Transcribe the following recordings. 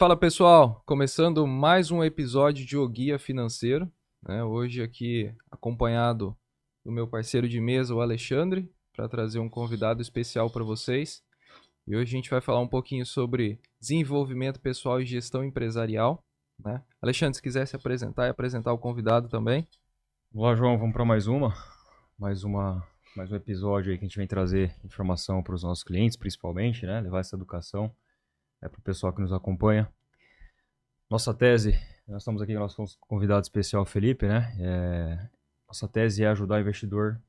Fala pessoal, começando mais um episódio de O Guia Financeiro, né? Hoje aqui acompanhado do meu parceiro de mesa, o Alexandre, para trazer um convidado especial para vocês. E hoje a gente vai falar um pouquinho sobre desenvolvimento pessoal e gestão empresarial, né? Alexandre, se quiser se apresentar e apresentar o convidado também. Olá, João, vamos para mais um episódio aí que a gente vem trazer informação para os nossos clientes, principalmente, né? Levar essa educação para o pessoal que nos acompanha. Nossa tese, nós estamos aqui com o nosso convidado especial, Felipe, né? Nossa tese é ajudar o investidor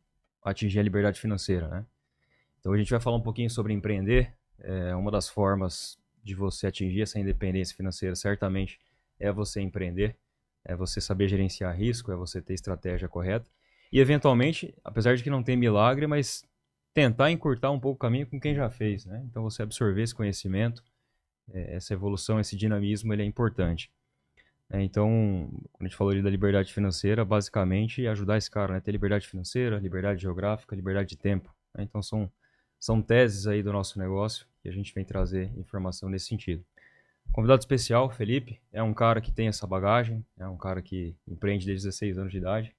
a atingir a liberdade financeira, né? Então a gente vai falar um pouquinho sobre empreender. Uma das formas de você atingir essa independência financeira, certamente, é você empreender, é você saber gerenciar risco, é você ter estratégia correta. E, eventualmente, apesar de que não tem milagre, mas tentar encurtar um pouco o caminho com quem já fez, né? Então, você absorver esse conhecimento, essa evolução, esse dinamismo, ele é importante. Então, quando a gente falou ali da liberdade financeira, basicamente é ajudar esse cara, né? Ter liberdade financeira, liberdade geográfica, liberdade de tempo, né? Então, são teses aí do nosso negócio que a gente vem trazer informação nesse sentido. Convidado especial, Felipe, é um cara que tem essa bagagem, é um cara que empreende desde 16 anos de idade.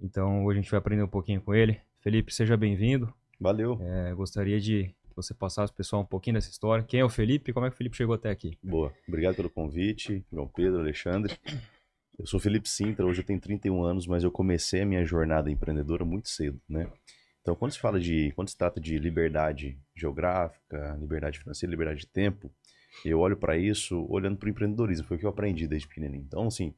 Então, hoje a gente vai aprender um pouquinho com ele. Felipe, seja bem-vindo. Valeu. Gostaria de que você passasse para o pessoal um pouquinho dessa história. Quem é o Felipe e como é que o Felipe chegou até aqui? Boa. Obrigado pelo convite, João Pedro, Alexandre. Eu sou Felipe Sintra, hoje eu tenho 31 anos, mas eu comecei a minha jornada empreendedora muito cedo, né? Então, quando se trata de liberdade geográfica, liberdade financeira, liberdade de tempo, eu olho para isso olhando para o empreendedorismo, foi o que eu aprendi desde pequenininho. Então, assim,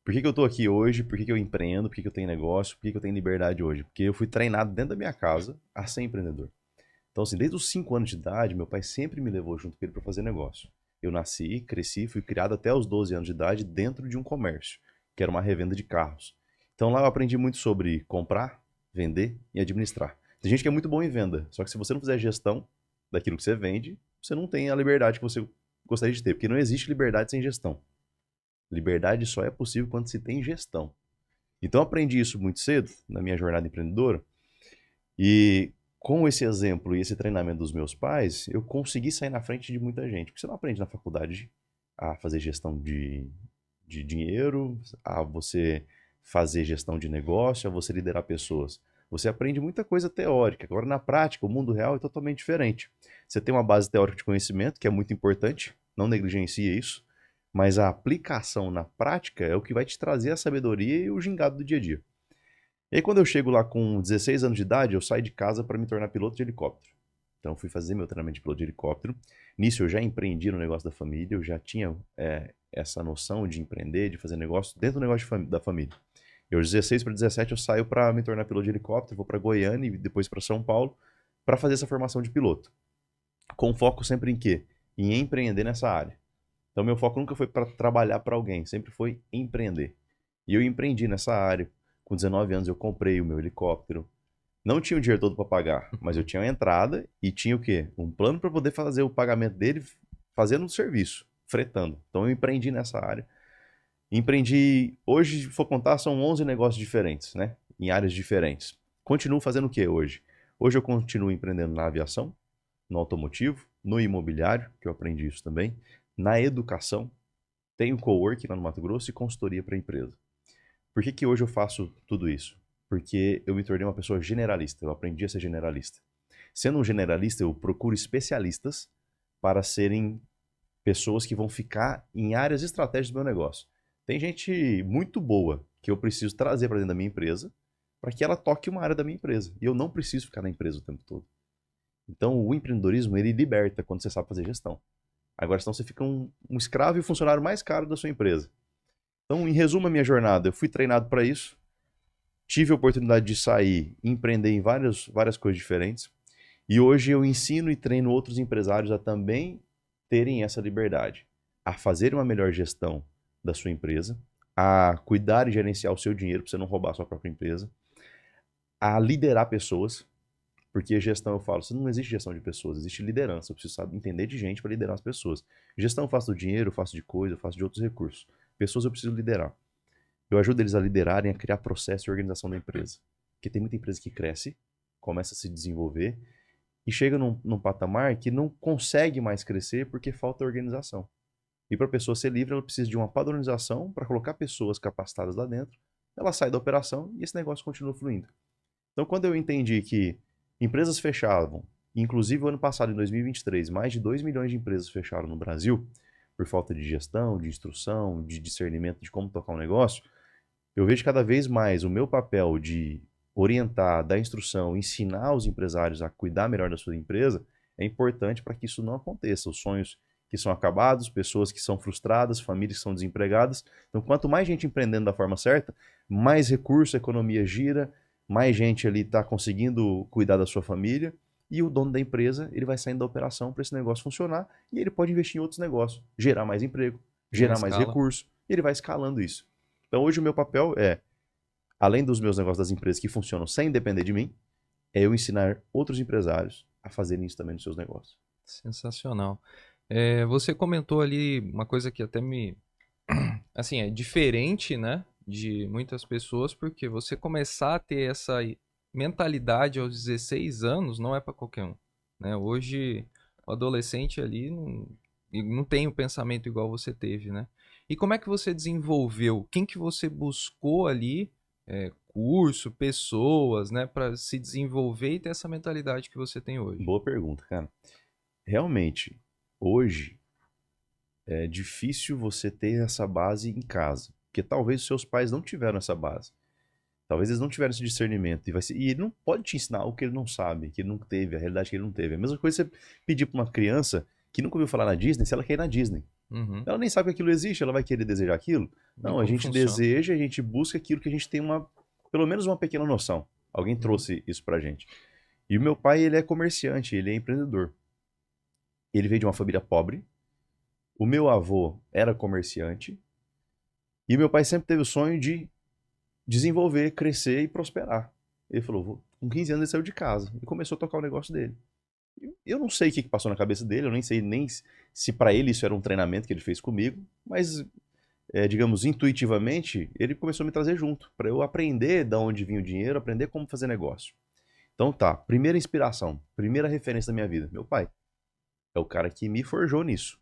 por que eu tô aqui hoje? Por que eu empreendo? Por que eu tenho negócio? Por que eu tenho liberdade hoje? Porque eu fui treinado dentro da minha casa a ser empreendedor. Então, assim, desde os 5 anos de idade, meu pai sempre me levou junto com ele para fazer negócio. Eu nasci, cresci, fui criado até os 12 anos de idade dentro de um comércio, que era uma revenda de carros. Então lá eu aprendi muito sobre comprar, vender e administrar. Tem gente que é muito bom em venda, só que se você não fizer gestão daquilo que você vende, você não tem a liberdade que você gostaria de ter, porque não existe liberdade sem gestão. Liberdade só é possível quando se tem gestão. Então eu aprendi isso muito cedo na minha jornada empreendedora e com esse exemplo e esse treinamento dos meus pais, eu consegui sair na frente de muita gente. Porque você não aprende na faculdade a fazer gestão de dinheiro, a você fazer gestão de negócio, a você liderar pessoas. Você aprende muita coisa teórica. Agora, na prática, o mundo real é totalmente diferente. Você tem uma base teórica de conhecimento, que é muito importante, não negligencie isso, mas a aplicação na prática é o que vai te trazer a sabedoria e o gingado do dia a dia. E aí, quando eu chego lá com 16 anos de idade, eu saio de casa para me tornar piloto de helicóptero. Então, eu fui fazer meu treinamento de piloto de helicóptero. Nisso, eu já empreendi no negócio da família, eu já tinha essa noção de empreender, de fazer negócio dentro do negócio da família. Eu, de 16 para 17, eu saio para me tornar piloto de helicóptero, vou para Goiânia e depois para São Paulo para fazer essa formação de piloto. Com foco sempre em quê? Em empreender nessa área. Então, meu foco nunca foi para trabalhar para alguém, sempre foi empreender. E eu empreendi nessa área. Com 19 anos, eu comprei o meu helicóptero. Não tinha o dinheiro todo para pagar, mas eu tinha uma entrada e tinha o quê? Um plano para poder fazer o pagamento dele fazendo o serviço, fretando. Então, eu empreendi nessa área. Empreendi, hoje, se for contar, são 11 negócios diferentes, né? Em áreas diferentes. Continuo fazendo o que hoje? Hoje eu continuo empreendendo na aviação, no automotivo, no imobiliário, que eu aprendi isso também, na educação, tenho coworking lá no Mato Grosso e consultoria para empresa. Por que hoje eu faço tudo isso? Porque eu me tornei uma pessoa generalista, eu aprendi a ser generalista. Sendo um generalista, eu procuro especialistas para serem pessoas que vão ficar em áreas estratégicas do meu negócio. Tem gente muito boa que eu preciso trazer para dentro da minha empresa para que ela toque uma área da minha empresa. E eu não preciso ficar na empresa o tempo todo. Então, o empreendedorismo, ele liberta quando você sabe fazer gestão. Agora, senão você fica um escravo e o funcionário mais caro da sua empresa. Então, em resumo, a minha jornada, eu fui treinado para isso, tive a oportunidade de sair e empreender em várias coisas diferentes. E hoje eu ensino e treino outros empresários a também terem essa liberdade, a fazer uma melhor gestão da sua empresa, a cuidar e gerenciar o seu dinheiro para você não roubar a sua própria empresa, a liderar pessoas, porque gestão eu falo, não existe gestão de pessoas, existe liderança. Eu preciso saber entender de gente para liderar as pessoas. Gestão eu faço do dinheiro, eu faço de coisa, eu faço de outros recursos. Pessoas eu preciso liderar. Eu ajudo eles a liderarem, a criar processo e organização da empresa. Porque tem muita empresa que cresce, começa a se desenvolver e chega num patamar que não consegue mais crescer porque falta organização. E para a pessoa ser livre, ela precisa de uma padronização para colocar pessoas capacitadas lá dentro. Ela sai da operação e esse negócio continua fluindo. Então, quando eu entendi que empresas fechavam, inclusive o ano passado, em 2023, mais de 2 milhões de empresas fecharam no Brasil, por falta de gestão, de instrução, de discernimento de como tocar um negócio, eu vejo cada vez mais o meu papel de orientar, dar instrução, ensinar os empresários a cuidar melhor da sua empresa é importante para que isso não aconteça. Os sonhos que são acabados, pessoas que são frustradas, famílias que são desempregadas. Então, quanto mais gente empreendendo da forma certa, mais recurso a economia gira, mais gente ali está conseguindo cuidar da sua família e o dono da empresa ele vai saindo da operação para esse negócio funcionar e ele pode investir em outros negócios, gerar mais emprego, gerar mais recurso e ele vai escalando isso. Então hoje o meu papel é, além dos meus negócios das empresas que funcionam sem depender de mim, é eu ensinar outros empresários a fazerem isso também nos seus negócios. Sensacional. Você comentou ali uma coisa que até me... Assim, é diferente, né, de muitas pessoas, porque você começar a ter essa mentalidade aos 16 anos não é para qualquer um, né? Hoje, o adolescente ali não tem o pensamento igual você teve, né? E como é que você desenvolveu? Quem que você buscou ali, curso, pessoas, né, para se desenvolver e ter essa mentalidade que você tem hoje? Boa pergunta, cara. Realmente, hoje é difícil você ter essa base em casa, porque talvez os seus pais não tiveram essa base. Talvez eles não tiveram esse discernimento. E ele não pode te ensinar o que ele não sabe, que ele não teve, a realidade que ele não teve. A mesma coisa você pedir para uma criança que nunca ouviu falar na Disney, se ela quer ir na Disney. Uhum. Ela nem sabe que aquilo existe, ela vai querer desejar aquilo. Não, a gente deseja, a gente busca aquilo que a gente tem pelo menos uma pequena noção. Alguém trouxe isso pra gente. E o meu pai, ele é comerciante, ele é empreendedor. Ele veio de uma família pobre. O meu avô era comerciante. E meu pai sempre teve o sonho de desenvolver, crescer e prosperar. Ele falou, com 15 anos ele saiu de casa e começou a tocar o negócio dele. Eu não sei o que passou na cabeça dele, eu nem sei nem se para ele isso era um treinamento que ele fez comigo, mas, digamos, intuitivamente, ele começou a me trazer junto, para eu aprender de onde vinha o dinheiro, aprender como fazer negócio. Então tá, primeira inspiração, primeira referência da minha vida, meu pai. É o cara que me forjou nisso.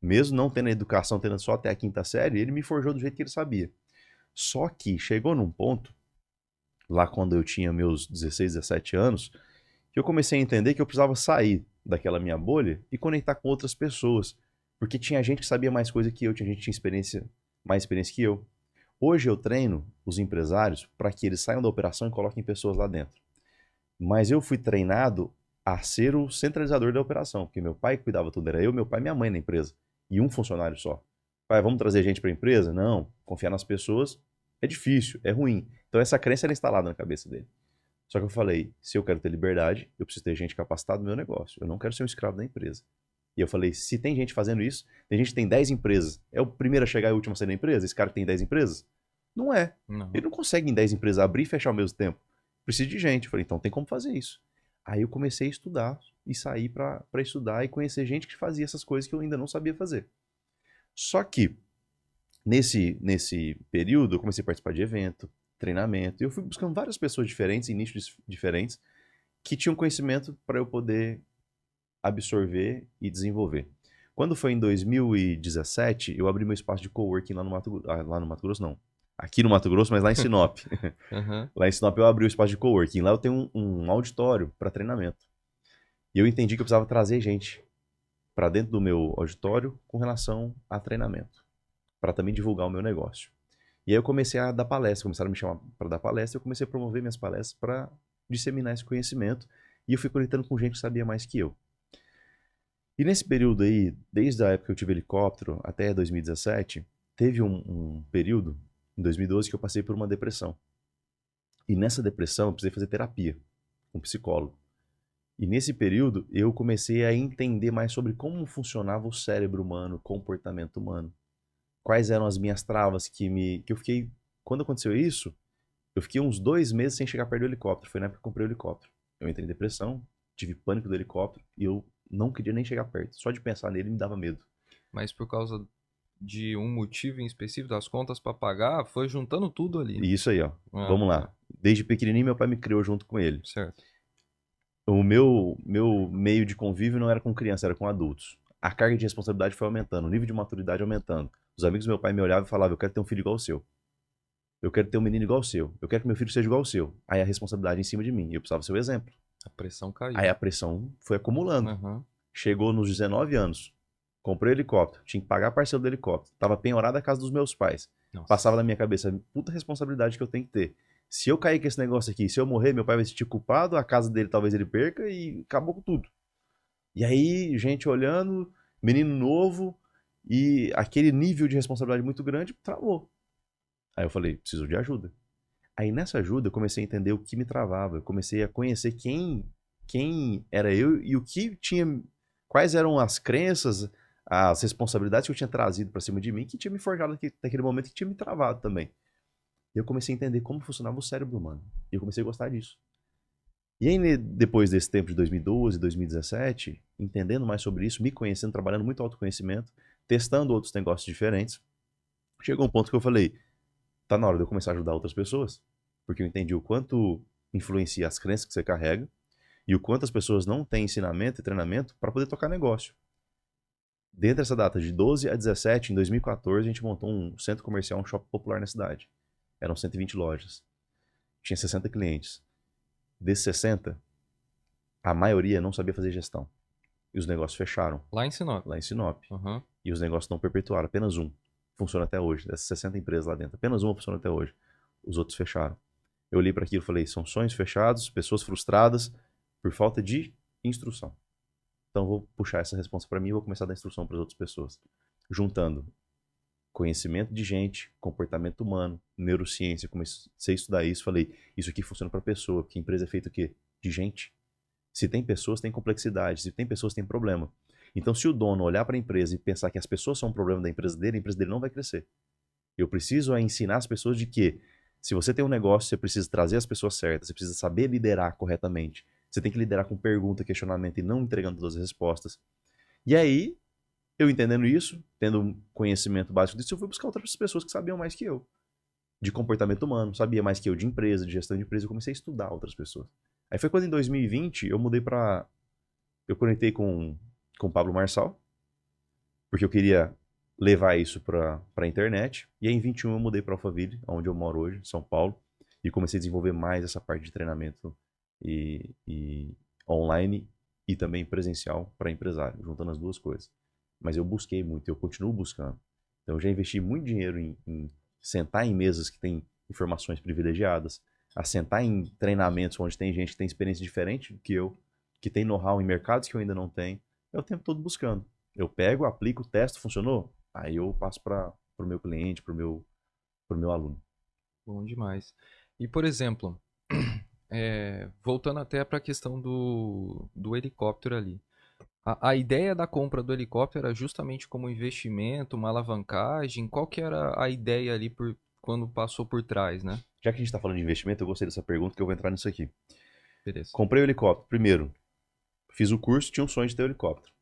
Mesmo não tendo educação, tendo só até a 5ª série, ele me forjou do jeito que ele sabia. Só que chegou num ponto, lá quando eu tinha meus 16, 17 anos, que eu comecei a entender que eu precisava sair daquela minha bolha e conectar com outras pessoas. Porque tinha gente que sabia mais coisa que eu, tinha gente que tinha mais experiência que eu. Hoje eu treino os empresários para que eles saiam da operação e coloquem pessoas lá dentro. Mas eu fui treinado a ser o centralizador da operação, porque meu pai cuidava tudo, era eu, meu pai e minha mãe na empresa, e um funcionário só. Pai, vamos trazer gente para a empresa? Não, confiar nas pessoas é difícil, é ruim. Então essa crença era instalada na cabeça dele. Só que eu falei, se eu quero ter liberdade, eu preciso ter gente capacitada no meu negócio. Eu não quero ser um escravo da empresa. E eu falei, se tem gente fazendo isso, tem gente que tem 10 empresas. É o primeiro a chegar e o último a sair da empresa? Esse cara que tem 10 empresas? Não é. Não. Ele não consegue em 10 empresas abrir e fechar ao mesmo tempo. Precisa de gente. Eu falei, então tem como fazer isso. Aí eu comecei a estudar e sair para estudar e conhecer gente que fazia essas coisas que eu ainda não sabia fazer. Só que, nesse período, eu comecei a participar de evento, treinamento, e eu fui buscando várias pessoas diferentes, em nichos diferentes, que tinham conhecimento para eu poder absorver e desenvolver. Quando foi em 2017, eu abri meu espaço de coworking lá no Mato Grosso, não. Aqui no Mato Grosso, mas lá em Sinop. Uhum. Lá em Sinop eu abri o espaço de coworking. Lá eu tenho um auditório para treinamento. E eu entendi que eu precisava trazer gente para dentro do meu auditório com relação a treinamento, para também divulgar o meu negócio. E aí eu comecei a dar palestra, começaram a me chamar para dar palestra, eu comecei a promover minhas palestras para disseminar esse conhecimento, e eu fui conectando com gente que sabia mais que eu. E nesse período aí, desde a época que eu tive helicóptero até 2017, teve um período, em 2012, que eu passei por uma depressão. E nessa depressão eu precisei fazer terapia com um psicólogo. E nesse período eu comecei a entender mais sobre como funcionava o cérebro humano, o comportamento humano. Quais eram as minhas travas que eu fiquei... Quando aconteceu isso, eu fiquei uns 2 meses sem chegar perto do helicóptero. Foi na época que eu comprei o helicóptero. Eu entrei em depressão, tive pânico do helicóptero e eu não queria nem chegar perto. Só de pensar nele me dava medo. Mas por causa de um motivo em específico, das contas para pagar, foi juntando tudo ali. E isso aí, ó. Ah, Vamos lá. Desde pequenininho meu pai me criou junto com ele. certo. O meu meio de convívio não era com criança, era com adultos. a carga de responsabilidade foi aumentando, o nível de maturidade aumentando. Os amigos do meu pai me olhavam e falavam, eu quero ter um filho igual ao seu. Eu quero ter um menino igual ao seu. Eu quero que meu filho seja igual ao seu. Aí a responsabilidade em cima de mim. Eu precisava ser o exemplo. A pressão caiu. Aí a pressão foi acumulando. Uhum. Chegou nos 19 anos. Comprei o helicóptero. Tinha que pagar a parcela do helicóptero. Tava penhorado a casa dos meus pais. Nossa. Passava na minha cabeça, puta responsabilidade que eu tenho que ter. Se eu cair com esse negócio aqui, se eu morrer, meu pai vai se sentir culpado, a casa dele talvez ele perca e acabou com tudo. E aí, gente olhando, menino novo, e aquele nível de responsabilidade muito grande, travou. Aí eu falei, preciso de ajuda. Aí nessa ajuda eu comecei a entender o que me travava, eu comecei a conhecer quem era eu e o que tinha, quais eram as crenças, as responsabilidades que eu tinha trazido pra cima de mim, que tinha me forjado naquele momento, que tinha me travado também. E eu comecei a entender como funcionava o cérebro humano. E eu comecei a gostar disso. E aí, depois desse tempo de 2012, 2017, entendendo mais sobre isso, me conhecendo, trabalhando muito autoconhecimento, testando outros negócios diferentes, chegou um ponto que eu falei, tá na hora de eu começar a ajudar outras pessoas. Porque eu entendi o quanto influencia as crenças que você carrega e o quanto as pessoas não têm ensinamento e treinamento para poder tocar negócio. Dentro dessa data, de 12 a 17, em 2014, a gente montou um centro comercial, um shopping popular na cidade. Eram 120 lojas. Tinha 60 clientes. Desses 60, a maioria não sabia fazer gestão. E os negócios fecharam. Lá em Sinop. Lá em Sinop. Uhum. E os negócios não perpetuaram. Apenas um funciona até hoje. Dessas 60 empresas lá dentro, apenas uma funciona até hoje. Os outros fecharam. Eu olhei para aquilo e falei, são sonhos fechados, pessoas frustradas por falta de instrução. Então eu vou puxar essa resposta para mim e vou começar a dar instrução para as outras pessoas. Juntando conhecimento de gente, comportamento humano, neurociência, comecei a estudar isso, falei, isso aqui funciona para pessoa, porque a empresa é feita o quê? De gente. Se tem pessoas, tem complexidade, se tem pessoas, tem problema. Então se o dono olhar para a empresa e pensar que as pessoas são um problema da empresa dele, a empresa dele não vai crescer. Eu preciso ensinar as pessoas de que se você tem um negócio, você precisa trazer as pessoas certas, você precisa saber liderar corretamente. Você tem que liderar com pergunta, questionamento e não entregando todas as respostas. E aí, eu entendendo isso, tendo um conhecimento básico disso, eu fui buscar outras pessoas que sabiam mais que eu. De comportamento humano, sabia mais que eu de empresa, de gestão de empresa, eu comecei a estudar outras pessoas. Aí foi quando em 2020 eu mudei pra... Eu conectei com o Pablo Marçal, porque eu queria levar isso para a internet. E aí em 21 eu mudei para Alphaville, onde eu moro hoje, São Paulo, e comecei a desenvolver mais essa parte de treinamento e online e também presencial para empresário, juntando as duas coisas. Mas eu busquei muito, eu continuo buscando. Então eu já investi muito dinheiro em sentar em mesas que tem informações privilegiadas, a sentar em treinamentos onde tem gente que tem experiência diferente do que eu, que tem know-how em mercados que eu ainda não tenho. É o tempo todo buscando. Eu pego, aplico, testo, funcionou? Aí eu passo para o meu cliente, para o meu aluno. Bom demais. E, por exemplo, voltando até para a questão do helicóptero ali. A ideia da compra do helicóptero era justamente como investimento, uma alavancagem? Qual que era a ideia ali quando passou por trás, né? Já que a gente está falando de investimento, eu gostei dessa pergunta que eu vou entrar nisso aqui. Beleza. Comprei o helicóptero. Primeiro, fiz o curso, tinha um sonho de ter o helicóptero.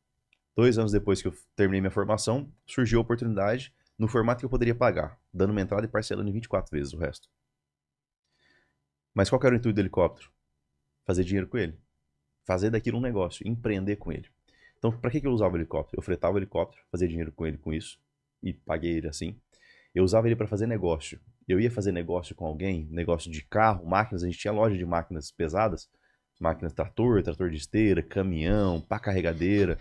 2 anos depois que eu terminei minha formação, surgiu a oportunidade no formato que eu poderia pagar, dando uma entrada e parcelando em 24 vezes o resto. Mas qual que era o intuito do helicóptero? Fazer dinheiro com ele. Fazer daquilo um negócio, empreender com ele. Então, para que eu usava o helicóptero? Eu fretava o helicóptero, fazia dinheiro com ele com isso, e paguei ele assim. Eu usava ele para fazer negócio. Eu ia fazer negócio com alguém, negócio de carro, máquinas, a gente tinha loja de máquinas pesadas, máquinas trator de esteira, caminhão, pá carregadeira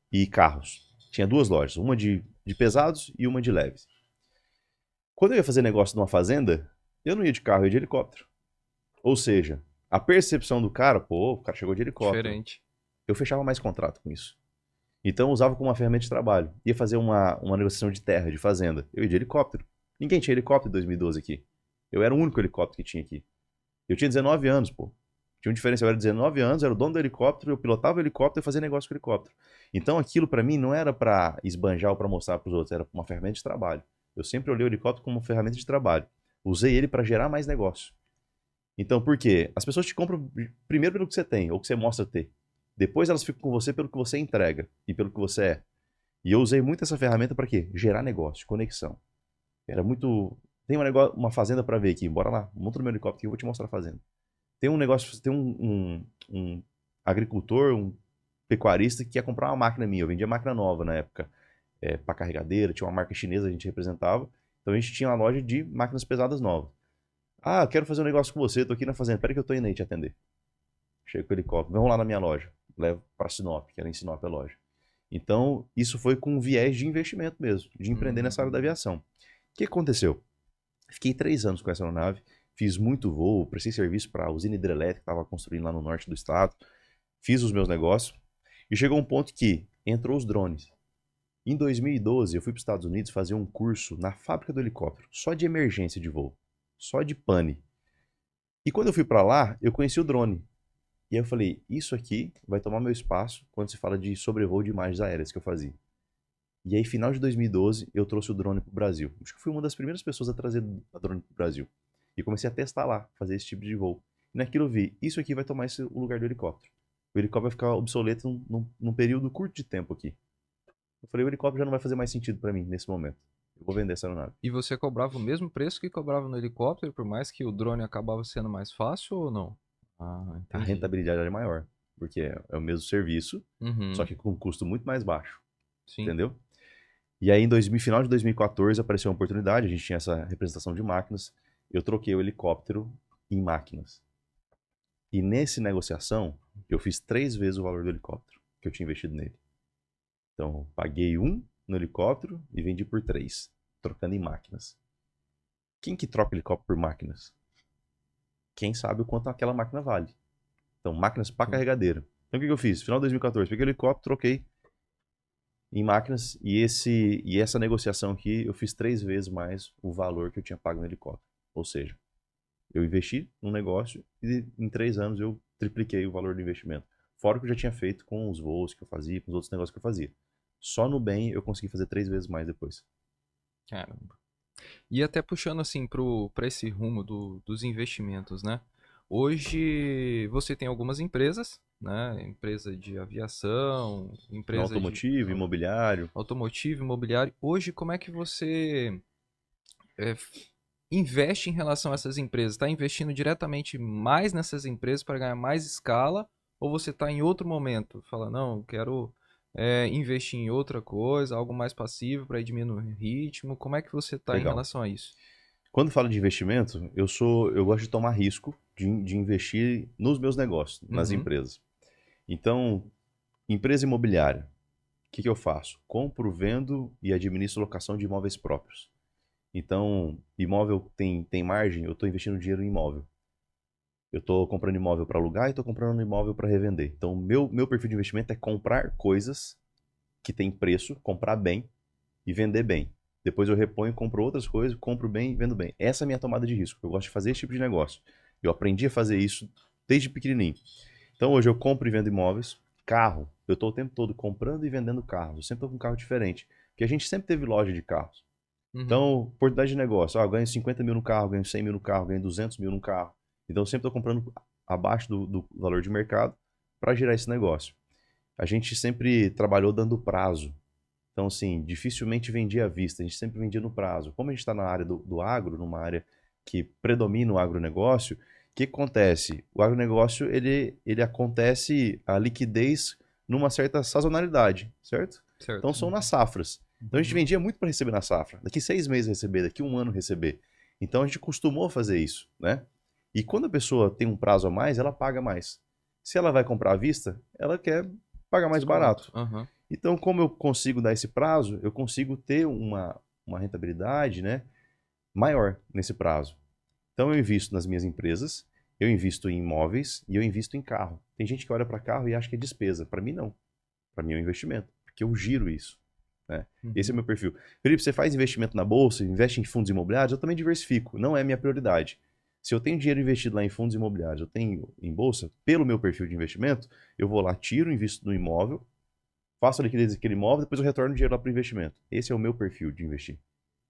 e carros. Tinha 2 lojas, uma de pesados e uma de leves. Quando eu ia fazer negócio numa fazenda, eu não ia de carro, eu ia de helicóptero. Ou seja, a percepção do cara, pô, o cara chegou de helicóptero. Diferente. Eu fechava mais contrato com isso. Então eu usava como uma ferramenta de trabalho. Ia fazer uma negociação de terra, de fazenda. Eu ia de helicóptero. Ninguém tinha helicóptero em 2012 aqui. Eu era o único helicóptero que tinha aqui. Eu tinha 19 anos, pô. Tinha uma diferença, eu era 19 anos, eu era o dono do helicóptero, eu pilotava o helicóptero e fazia negócio com o helicóptero. Então aquilo pra mim não era pra esbanjar ou pra mostrar pros outros, era uma ferramenta de trabalho. Eu sempre olhei o helicóptero como uma ferramenta de trabalho. Usei ele pra gerar mais negócio. Então por quê? As pessoas te compram primeiro pelo que você tem, ou que você mostra ter. Depois elas ficam com você pelo que você entrega e pelo que você é. E eu usei muito essa ferramenta para quê? Gerar negócio, conexão. Era muito... Tem uma fazenda para ver aqui, bora lá, monta no meu helicóptero que eu vou te mostrar a fazenda. Tem um negócio, tem um agricultor, pecuarista que ia comprar uma máquina minha. Eu vendia máquina nova na época, para carregadeira, tinha uma marca chinesa, a gente representava. Então a gente tinha uma loja de máquinas pesadas novas. Ah, quero fazer um negócio com você, tô aqui na fazenda, peraí que eu tô indo aí te atender. Chego com o helicóptero, vamos lá na minha loja. Levo para Sinop, que era em Sinop a loja. Então, isso foi com um viés de investimento mesmo, de empreender nessa área da aviação. O que aconteceu? Fiquei 3 anos com essa aeronave, fiz muito voo, prestei serviço para a usina hidrelétrica que estava construindo lá no norte do estado, fiz os meus negócios, e chegou um ponto que entrou os drones. Em 2012, eu fui para os Estados Unidos fazer um curso na fábrica do helicóptero, só de emergência de voo, só de pane. E quando eu fui para lá, eu conheci o drone. E aí eu falei, isso aqui vai tomar meu espaço quando se fala de sobrevoo de imagens aéreas que eu fazia. E aí, final de 2012, eu trouxe o drone para o Brasil. Acho que fui uma das primeiras pessoas a trazer o drone para o Brasil. E comecei a testar lá, fazer esse tipo de voo. E naquilo eu vi, isso aqui vai tomar o lugar do helicóptero. O helicóptero vai ficar obsoleto num período curto de tempo aqui. Eu falei, o helicóptero já não vai fazer mais sentido para mim nesse momento. Eu vou vender essa aeronave. E você cobrava o mesmo preço que cobrava no helicóptero, por mais que o drone acabava sendo mais fácil ou não? Ah, A entendi. rentabilidade era maior, porque é o mesmo serviço, só que com um custo muito mais baixo. Sim. Entendeu? E aí, final de 2014, apareceu uma oportunidade, a gente tinha essa representação de máquinas, eu troquei o helicóptero em máquinas. E nessa negociação, eu fiz 3 vezes o valor do helicóptero que eu tinha investido nele. Então, paguei 1 no helicóptero e vendi por 3, trocando em máquinas. Quem que troca helicóptero por máquinas? Quem sabe o quanto aquela máquina vale. Então, máquinas para carregadeira. Então, o que eu fiz? Final de 2014, peguei o helicóptero, troquei em máquinas e essa negociação aqui eu fiz 3 vezes mais o valor que eu tinha pago no helicóptero. Ou seja, eu investi num negócio e em 3 anos eu tripliquei o valor do investimento. Fora o que eu já tinha feito com os voos que eu fazia, com os outros negócios que eu fazia. Só no bem eu consegui fazer 3 vezes mais depois. Caramba. E até puxando assim para esse rumo dos investimentos, né? Hoje você tem algumas empresas, né? Empresa de aviação, empresa Automotivo, imobiliário. automotivo, imobiliário. Hoje, como é que você investe em relação a essas empresas? Está investindo diretamente mais nessas empresas para ganhar mais escala? Ou você está em outro momento? Fala, não, quero investir em outra coisa, algo mais passivo para ir diminuir o ritmo. Como é que você está em Legal. relação a isso? Quando falo de investimento, eu gosto de tomar risco de investir nos meus negócios, nas empresas. Então, empresa imobiliária, o que eu faço? Compro, vendo e administro locação de imóveis próprios. Então, imóvel tem margem, eu estou investindo dinheiro em imóvel. Eu estou comprando imóvel para alugar e estou comprando imóvel para revender. Então, meu perfil de investimento é comprar coisas que têm preço, comprar bem e vender bem. Depois eu reponho, compro outras coisas, compro bem e vendo bem. Essa é a minha tomada de risco. Eu gosto de fazer esse tipo de negócio. Eu aprendi a fazer isso desde pequenininho. Então hoje eu compro e vendo imóveis. Carro, eu estou o tempo todo comprando e vendendo carros. Eu sempre estou com um carro diferente. Porque a gente sempre teve loja de carros. Então, oportunidade de negócio. Eu ganho 50 mil no carro, ganho 100 mil no carro, ganho 200 mil no carro. Então eu sempre estou comprando abaixo do valor de mercado para gerar esse negócio. A gente sempre trabalhou dando prazo. Então, assim, dificilmente vendia à vista, a gente sempre vendia no prazo. Como a gente está na área do agro, numa área que predomina o agronegócio, o que acontece? O agronegócio, ele acontece a liquidez numa certa sazonalidade, certo? Certo. Então, são nas safras. Então, a gente vendia muito para receber na safra. Daqui 6 meses receber, daqui 1 ano receber. Então, a gente costumou fazer isso, né? E quando a pessoa tem um prazo a mais, ela paga mais. Se ela vai comprar à vista, ela quer pagar mais barato. Então, como eu consigo dar esse prazo, eu consigo ter uma rentabilidade, né, maior nesse prazo. Então, eu invisto nas minhas empresas, eu invisto em imóveis e eu invisto em carro. Tem gente que olha para carro e acha que é despesa. Para mim, não. Para mim é um investimento, porque eu giro isso. Né? Esse é o meu perfil. Felipe, você faz investimento na bolsa, investe em fundos imobiliários? Eu também diversifico. Não é minha prioridade. Se eu tenho dinheiro investido lá em fundos imobiliários, eu tenho em bolsa, pelo meu perfil de investimento, eu vou lá, tiro, invisto no imóvel, faço a liquidez daquele imóvel, depois eu retorno o dinheiro lá para o investimento. Esse é o meu perfil de investir.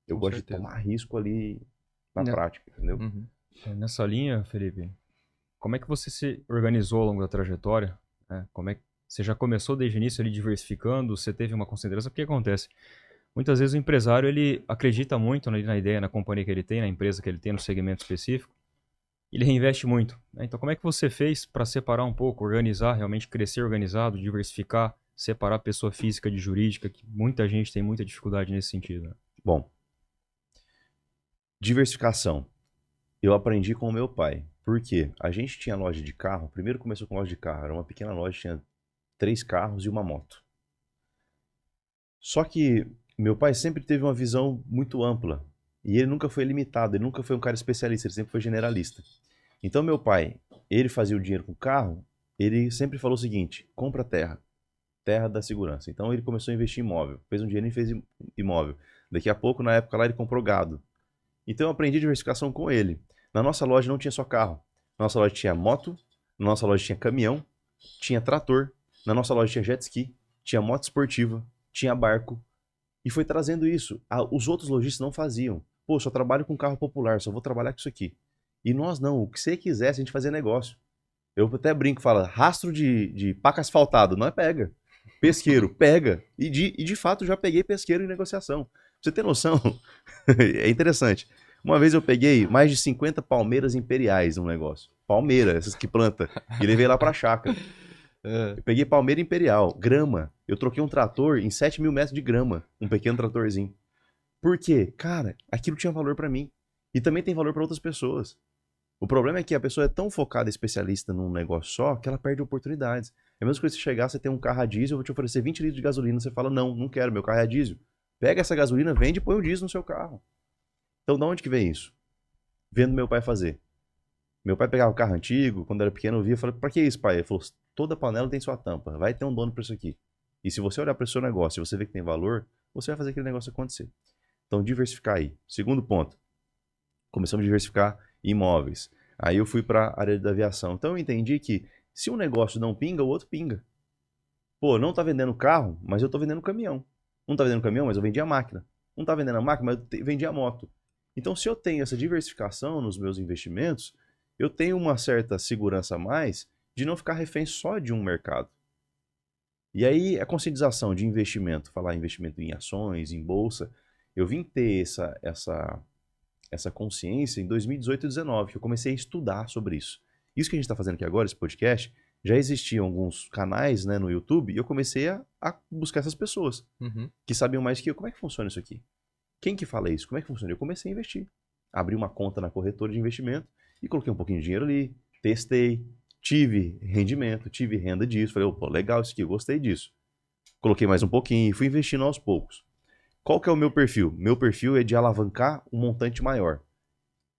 Eu gosto de tomar risco ali na prática, entendeu? Nessa linha, Felipe, como é que você se organizou ao longo da trajetória? Como é que você já começou desde o início ali diversificando? Você teve uma consideração? O que acontece? Muitas vezes o empresário ele acredita muito na ideia, na companhia que ele tem, na empresa que ele tem, no segmento específico. ele reinveste muito, né? Então, como é que você fez para separar um pouco, organizar, realmente crescer organizado, diversificar, separar pessoa física de jurídica, que muita gente tem muita dificuldade nesse sentido, né? Bom, diversificação. Eu aprendi com o meu pai. Por quê? A gente tinha loja de carro. Primeiro começou com loja de carro. Era uma pequena loja, tinha 3 carros e uma moto. Só que meu pai sempre teve uma visão muito ampla. E ele nunca foi limitado, ele nunca foi um cara especialista, ele sempre foi generalista. Então meu pai, ele fazia o dinheiro com o carro, ele sempre falou o seguinte: compra terra, terra da segurança. Então ele começou a investir em imóvel, fez um dinheiro e fez imóvel. Daqui a pouco, na época lá, ele comprou gado. Então eu aprendi diversificação com ele. Na nossa loja não tinha só carro. Na nossa loja tinha moto, na nossa loja tinha caminhão, tinha trator, na nossa loja tinha jet ski, tinha moto esportiva, tinha barco. E foi trazendo isso. Os outros lojistas não faziam. Pô, só trabalho com carro popular, só vou trabalhar com isso aqui. E nós não. O que você quisesse, a gente fazia negócio. Eu até brinco, fala, rastro de paca asfaltado, não é pega. Pesqueiro, pega. E de fato já peguei pesqueiro em negociação. Pra você ter noção, é interessante. Uma vez eu peguei mais de 50 palmeiras imperiais num negócio. Palmeira, essas que planta. E levei lá pra chácara. Eu peguei palmeira imperial, grama. Eu troquei um trator em 7.000 metros de grama. Um pequeno tratorzinho. Por quê? Cara, aquilo tinha valor pra mim. E também tem valor pra outras pessoas. O problema é que a pessoa é tão focada, especialista num negócio só, que ela perde oportunidades. É a mesma coisa se chegar, você tem um carro a diesel, eu vou te oferecer 20 litros de gasolina, você fala, não, não quero, meu carro é a diesel. Pega essa gasolina, vende e põe o diesel no seu carro. Então, de onde que vem isso? Vendo meu pai fazer. Meu pai pegava um carro antigo, quando era pequeno eu via, eu falei, pra que isso, pai? Ele falou, toda panela tem sua tampa, vai ter um dono pra isso aqui. E se você olhar para o seu negócio e você ver que tem valor, você vai fazer aquele negócio acontecer. Então, diversificar aí. Segundo ponto, começamos a diversificar imóveis. Aí eu fui para a área da aviação. Então eu entendi que se um negócio não pinga, o outro pinga. Pô, não tá vendendo carro, mas eu tô vendendo caminhão. Não tá vendendo caminhão, mas eu vendi a máquina. Não tá vendendo a máquina, mas eu vendi a moto. Então se eu tenho essa diversificação nos meus investimentos, eu tenho uma certa segurança a mais de não ficar refém só de um mercado. E aí a conscientização de investimento, falar investimento em ações, em bolsa, eu vim ter essa consciência em 2018 e 2019, que eu comecei a estudar sobre isso. Isso que a gente está fazendo aqui agora, esse podcast, já existiam alguns canais, né, no YouTube, e eu comecei a buscar essas pessoas que sabiam mais que eu. Como é que funciona isso aqui? Quem que fala isso? Como é que funciona? Eu comecei a investir. Abri uma conta na corretora de investimento e coloquei um pouquinho de dinheiro ali, testei, tive rendimento, tive renda disso. Falei, pô, legal isso aqui, eu gostei disso. Coloquei mais um pouquinho e fui investindo aos poucos. Qual que é o meu perfil? Meu perfil é de alavancar um montante maior.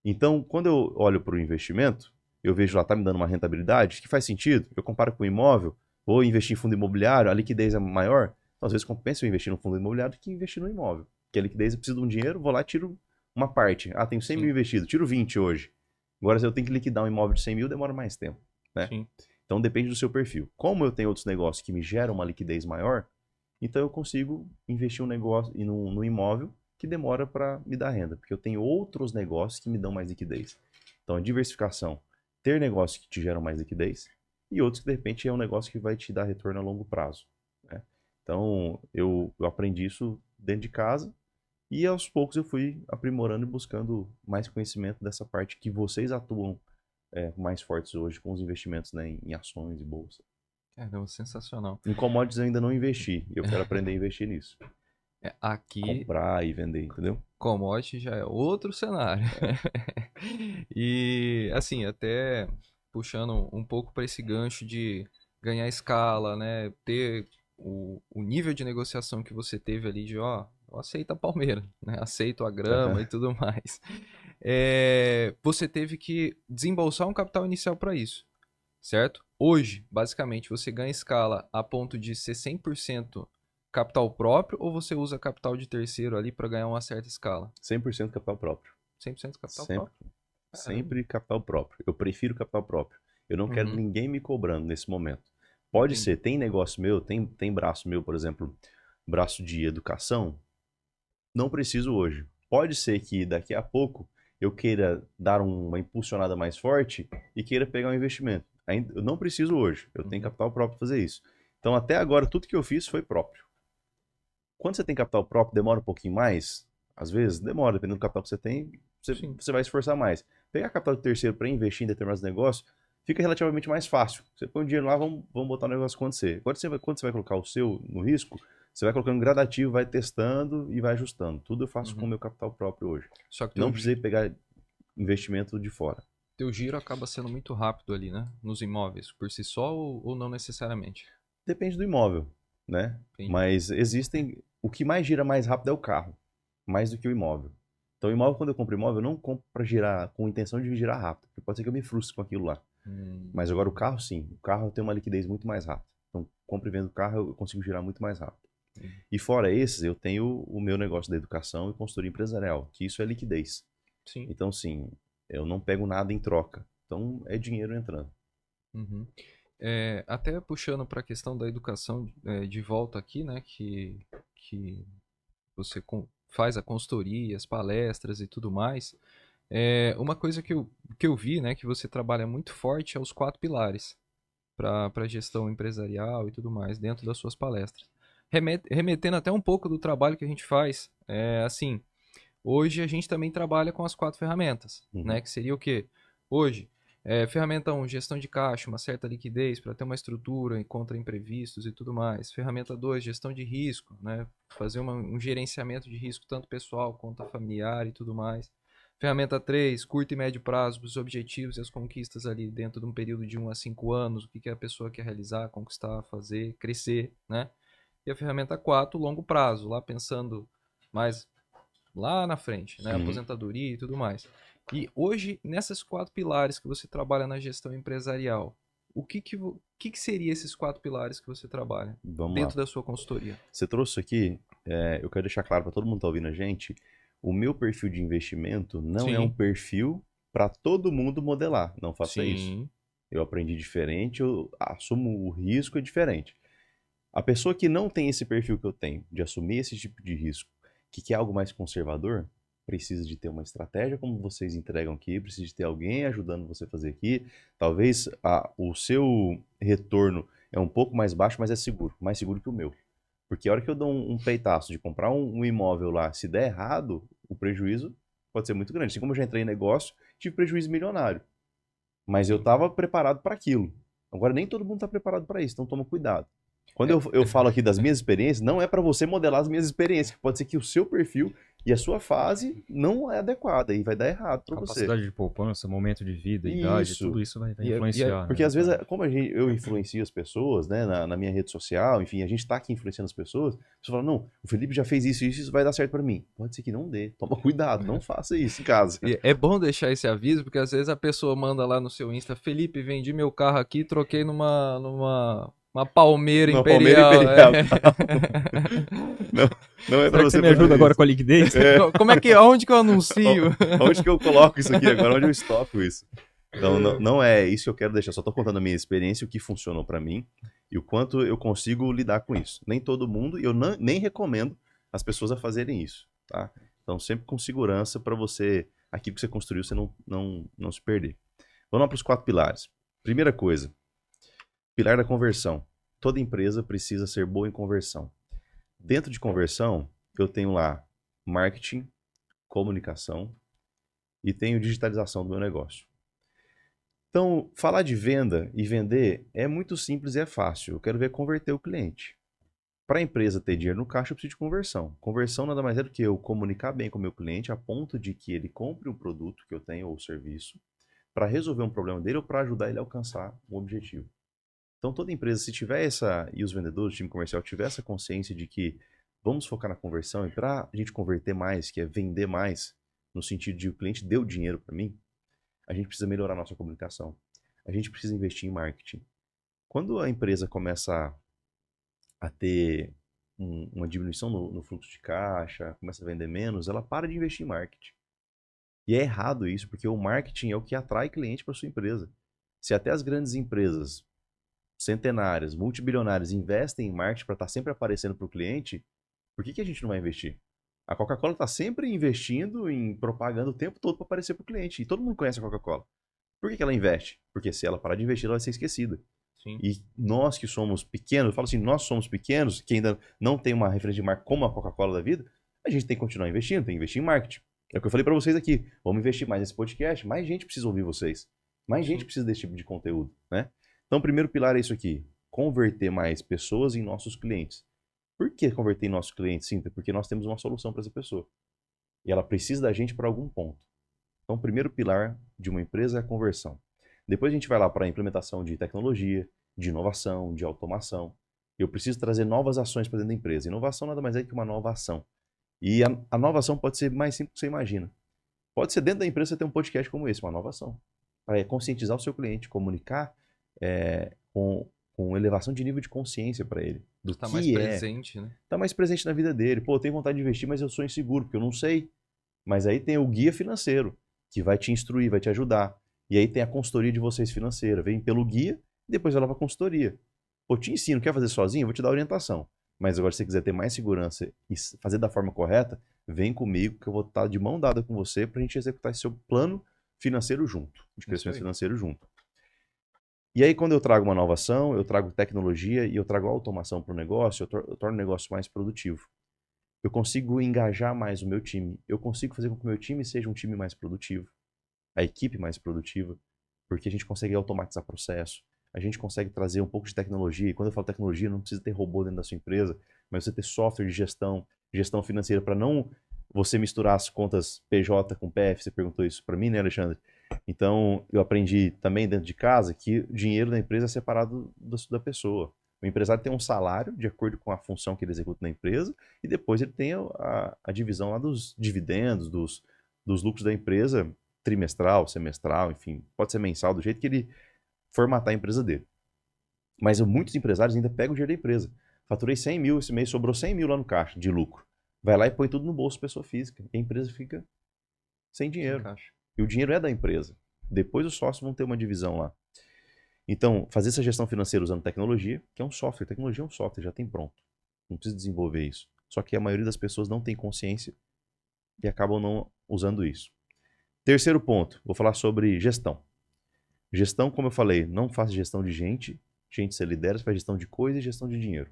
Então, quando eu olho para o investimento, eu vejo lá, tá me dando uma rentabilidade que faz sentido. Eu comparo com o imóvel, vou investir em fundo imobiliário, a liquidez é maior. Então, às vezes compensa eu investir no fundo imobiliário do que investir no imóvel. Porque a liquidez eu preciso de um dinheiro, vou lá e tiro uma parte. Ah, tenho 100 mil investido, tiro 20 hoje. Agora, se eu tenho que liquidar um imóvel de 100 mil, demora mais tempo. Né? Sim. Então, depende do seu perfil. Como eu tenho outros negócios que me geram uma liquidez maior, então eu consigo investir um negócio no imóvel que demora para me dar renda, porque eu tenho outros negócios que me dão mais liquidez. Então a diversificação, ter negócios que te geram mais liquidez e outros que de repente é um negócio que vai te dar retorno a longo prazo. Né? Então eu aprendi isso dentro de casa e aos poucos eu fui aprimorando e buscando mais conhecimento dessa parte que vocês atuam mais fortes hoje com os investimentos, né, em ações e bolsa. Caramba, sensacional. Em commodities eu ainda não investi. Eu quero aprender a investir nisso. Aqui, Comprar e vender, entendeu? commodity já é outro cenário. E, assim, até puxando um pouco para esse gancho de ganhar escala, né? Ter o nível de negociação que você teve ali de, ó, eu aceito a palmeira, né? Aceito a grama e tudo mais. Você teve que desembolsar um capital inicial para isso, certo? Hoje, basicamente, você ganha escala a ponto de ser 100% capital próprio ou você usa capital de terceiro ali para ganhar uma certa escala? 100% capital próprio. 100% capital Sempre, próprio? sempre capital próprio. Eu prefiro capital próprio. Eu não quero ninguém me cobrando nesse momento. Pode ser, tem negócio meu, tem braço meu, por exemplo, braço de educação, não preciso hoje. Pode ser que daqui a pouco eu queira dar uma impulsionada mais forte e queira pegar um investimento. Eu não preciso hoje, eu tenho capital próprio para fazer isso. Então até agora tudo que eu fiz foi próprio. Quando você tem capital próprio, demora um pouquinho mais? Às vezes demora, dependendo do capital que você tem, você vai se esforçar mais. Pegar capital de terceiro para investir em determinados negócios fica relativamente mais fácil. Você põe o dinheiro lá, vamos botar o negócio acontecer. Quando você vai colocar o seu no risco, você vai colocando gradativo, vai testando e vai ajustando. Tudo eu faço com o meu capital próprio hoje. Só que Não precisei pegar investimento de fora. teu giro acaba sendo muito rápido ali, né? Nos imóveis, por si só ou não necessariamente? Depende do imóvel, né? Entendi. Mas existem... O que mais gira mais rápido é o carro, mais do que o imóvel. Então, o imóvel, quando eu compro imóvel, eu não compro para girar com intenção de girar rápido, porque pode ser que eu me frustre com aquilo lá. Mas agora o carro, sim. O carro tem uma liquidez muito mais rápida. Então, compro e vendo o carro, eu consigo girar muito mais rápido. E fora esses, eu tenho o meu negócio da educação e consultoria empresarial, que isso é liquidez. Sim. Então, sim, eu não pego nada em troca. Então, é dinheiro entrando. Uhum. Até puxando para a questão da educação de volta aqui, né? Que você faz a consultoria, as palestras e tudo mais. Uma coisa que eu vi, né? Que você trabalha muito forte é os 4 pilares para gestão empresarial e tudo mais dentro das suas palestras. Remetendo até um pouco do trabalho que a gente faz, assim, hoje a gente também trabalha com as 4 ferramentas, né? Que seria o quê? Hoje, ferramenta 1, gestão de caixa, uma certa liquidez para ter uma estrutura contra imprevistos e tudo mais. Ferramenta 2, gestão de risco, né? Fazer um gerenciamento de risco tanto pessoal quanto familiar e tudo mais. Ferramenta 3, curto e médio prazo, os objetivos e as conquistas ali dentro de um período de 1 a 5 anos, o que a pessoa quer realizar, conquistar, fazer, crescer, né? E a ferramenta 4, longo prazo, lá pensando mais lá na frente, né? Aposentadoria e tudo mais. E hoje, nessas 4 pilares que você trabalha na gestão empresarial, o que seria esses 4 pilares que você trabalha dentro da sua consultoria? Você trouxe isso aqui, eu quero deixar claro para todo mundo que está ouvindo a gente, o meu perfil de investimento não é um perfil para todo mundo modelar. Não faça isso. Eu aprendi diferente, eu assumo o risco diferente. A pessoa que não tem esse perfil que eu tenho, de assumir esse tipo de risco, que quer algo mais conservador, precisa de ter uma estratégia como vocês entregam aqui, precisa de ter alguém ajudando você a fazer aqui. Talvez o seu retorno é um pouco mais baixo, mas é seguro, mais seguro que o meu. Porque a hora que eu dou um peitaço de comprar um imóvel lá, se der errado, o prejuízo pode ser muito grande. Assim como eu já entrei em negócio, tive prejuízo milionário. Mas eu estava preparado para aquilo. Agora, nem todo mundo está preparado para isso, então toma cuidado. Quando eu falo aqui das minhas experiências, não é para você modelar as minhas experiências. Pode ser que o seu perfil e a sua fase não é adequada e vai dar errado para você. Capacidade de poupança, momento de vida, idade, tudo isso vai influenciar. Porque às vezes, como eu influencio as pessoas, né, na minha rede social, enfim, a gente está aqui influenciando as pessoas, você fala, não, o Felipe já fez isso vai dar certo para mim. Pode ser que não dê. Toma cuidado, não faça isso em casa. É bom deixar esse aviso, porque às vezes a pessoa manda lá no seu Insta, Felipe, vendi meu carro aqui, troquei numa Palmeira Imperial. Não é pra você me ajuda agora com a liquidez? Onde que eu anuncio? Onde que eu coloco isso aqui agora? Onde eu estoco isso? Então, não é isso que eu quero deixar. Só tô contando a minha experiência, o que funcionou pra mim e o quanto eu consigo lidar com isso. Nem todo mundo, e eu nem recomendo as pessoas a fazerem isso, tá? Então, sempre com segurança pra você, aquilo que você construiu, você não se perder. Vamos lá pros 4 pilares. Primeira coisa, pilar da conversão. Toda empresa precisa ser boa em conversão. Dentro de conversão, eu tenho lá marketing, comunicação e tenho digitalização do meu negócio. Então, falar de venda e vender é muito simples e é fácil. Eu quero ver converter o cliente. Para a empresa ter dinheiro no caixa, eu preciso de conversão. Conversão nada mais é do que eu comunicar bem com o meu cliente a ponto de que ele compre um produto que eu tenho ou serviço para resolver um problema dele ou para ajudar ele a alcançar um objetivo. Então, toda empresa, se tiver e os vendedores, o time comercial, tiver essa consciência de que vamos focar na conversão e para a gente converter mais, que é vender mais, no sentido de o cliente deu dinheiro para mim, a gente precisa melhorar a nossa comunicação. A gente precisa investir em marketing. Quando a empresa começa a ter uma diminuição no fluxo de caixa, começa a vender menos, ela para de investir em marketing. E é errado isso, porque o marketing é o que atrai cliente para sua empresa. Se até as grandes empresas centenárias, multibilionárias investem em marketing para estar sempre aparecendo para o cliente, por que a gente não vai investir? A Coca-Cola está sempre investindo em propaganda o tempo todo para aparecer para o cliente. E todo mundo conhece a Coca-Cola. Por que ela investe? Porque se ela parar de investir, ela vai ser esquecida. Sim. E nós que somos pequenos, eu falo assim, nós somos pequenos, que ainda não tem uma referência de marca como a Coca-Cola da vida, a gente tem que continuar investindo, tem que investir em marketing. É o que eu falei para vocês aqui. Vamos investir mais nesse podcast. Mais gente precisa ouvir vocês. Mais gente precisa desse tipo de conteúdo, né? Então, o primeiro pilar é isso aqui. Converter mais pessoas em nossos clientes. Por que converter em nossos clientes, Cinta? Porque nós temos uma solução para essa pessoa. E ela precisa da gente para algum ponto. Então, o primeiro pilar de uma empresa é a conversão. Depois a gente vai lá para a implementação de tecnologia, de inovação, de automação. Eu preciso trazer novas ações para dentro da empresa. Inovação nada mais é que uma nova ação. E a nova ação pode ser mais simples do que você imagina. Pode ser dentro da empresa você ter um podcast como esse, uma nova ação. Para conscientizar o seu cliente, comunicar com elevação de nível de consciência para ele. Do Tá que mais presente, né? Tá mais presente na vida dele. Pô, eu tenho vontade de investir, mas eu sou inseguro, porque eu não sei. Mas aí tem o guia financeiro, que vai te instruir, vai te ajudar. E aí tem a consultoria de vocês financeira. Vem pelo guia e depois vai lá para a consultoria. Pô, te ensino, quer fazer sozinho? Eu vou te dar orientação. Mas agora, se você quiser ter mais segurança e fazer da forma correta, vem comigo que eu vou estar de mão dada com você para a gente executar esse seu plano financeiro junto, de crescimento financeiro junto. E aí, quando eu trago uma nova ação, eu trago tecnologia e eu trago automação para o negócio, eu torno o negócio mais produtivo. Eu consigo engajar mais o meu time. Eu consigo fazer com que o meu time seja um time mais produtivo, a equipe mais produtiva, porque a gente consegue automatizar processo, a gente consegue trazer um pouco de tecnologia. E quando eu falo tecnologia, não precisa ter robô dentro da sua empresa, mas você ter software de gestão financeira, para não você misturar as contas PJ com PF. Você perguntou isso para mim, né, Alexandre? Então, eu aprendi também dentro de casa que o dinheiro da empresa é separado da pessoa. O empresário tem um salário de acordo com a função que ele executa na empresa e depois ele tem a divisão lá dos dividendos, dos lucros da empresa, trimestral, semestral, enfim, pode ser mensal, do jeito que ele formatar a empresa dele. Mas muitos empresários ainda pegam o dinheiro da empresa. Faturei 100 mil esse mês, sobrou 100 mil lá no caixa de lucro. Vai lá e põe tudo no bolso pessoa física. E a empresa fica sem dinheiro. E o dinheiro é da empresa. Depois os sócios vão ter uma divisão lá. Então, fazer essa gestão financeira usando tecnologia, que é um software. Tecnologia é um software, já tem pronto. Não precisa desenvolver isso. Só que a maioria das pessoas não tem consciência e acabam não usando isso. Terceiro ponto, vou falar sobre gestão. Gestão, como eu falei, não faz gestão de gente. Gente, você lidera, você faz gestão de coisa e gestão de dinheiro.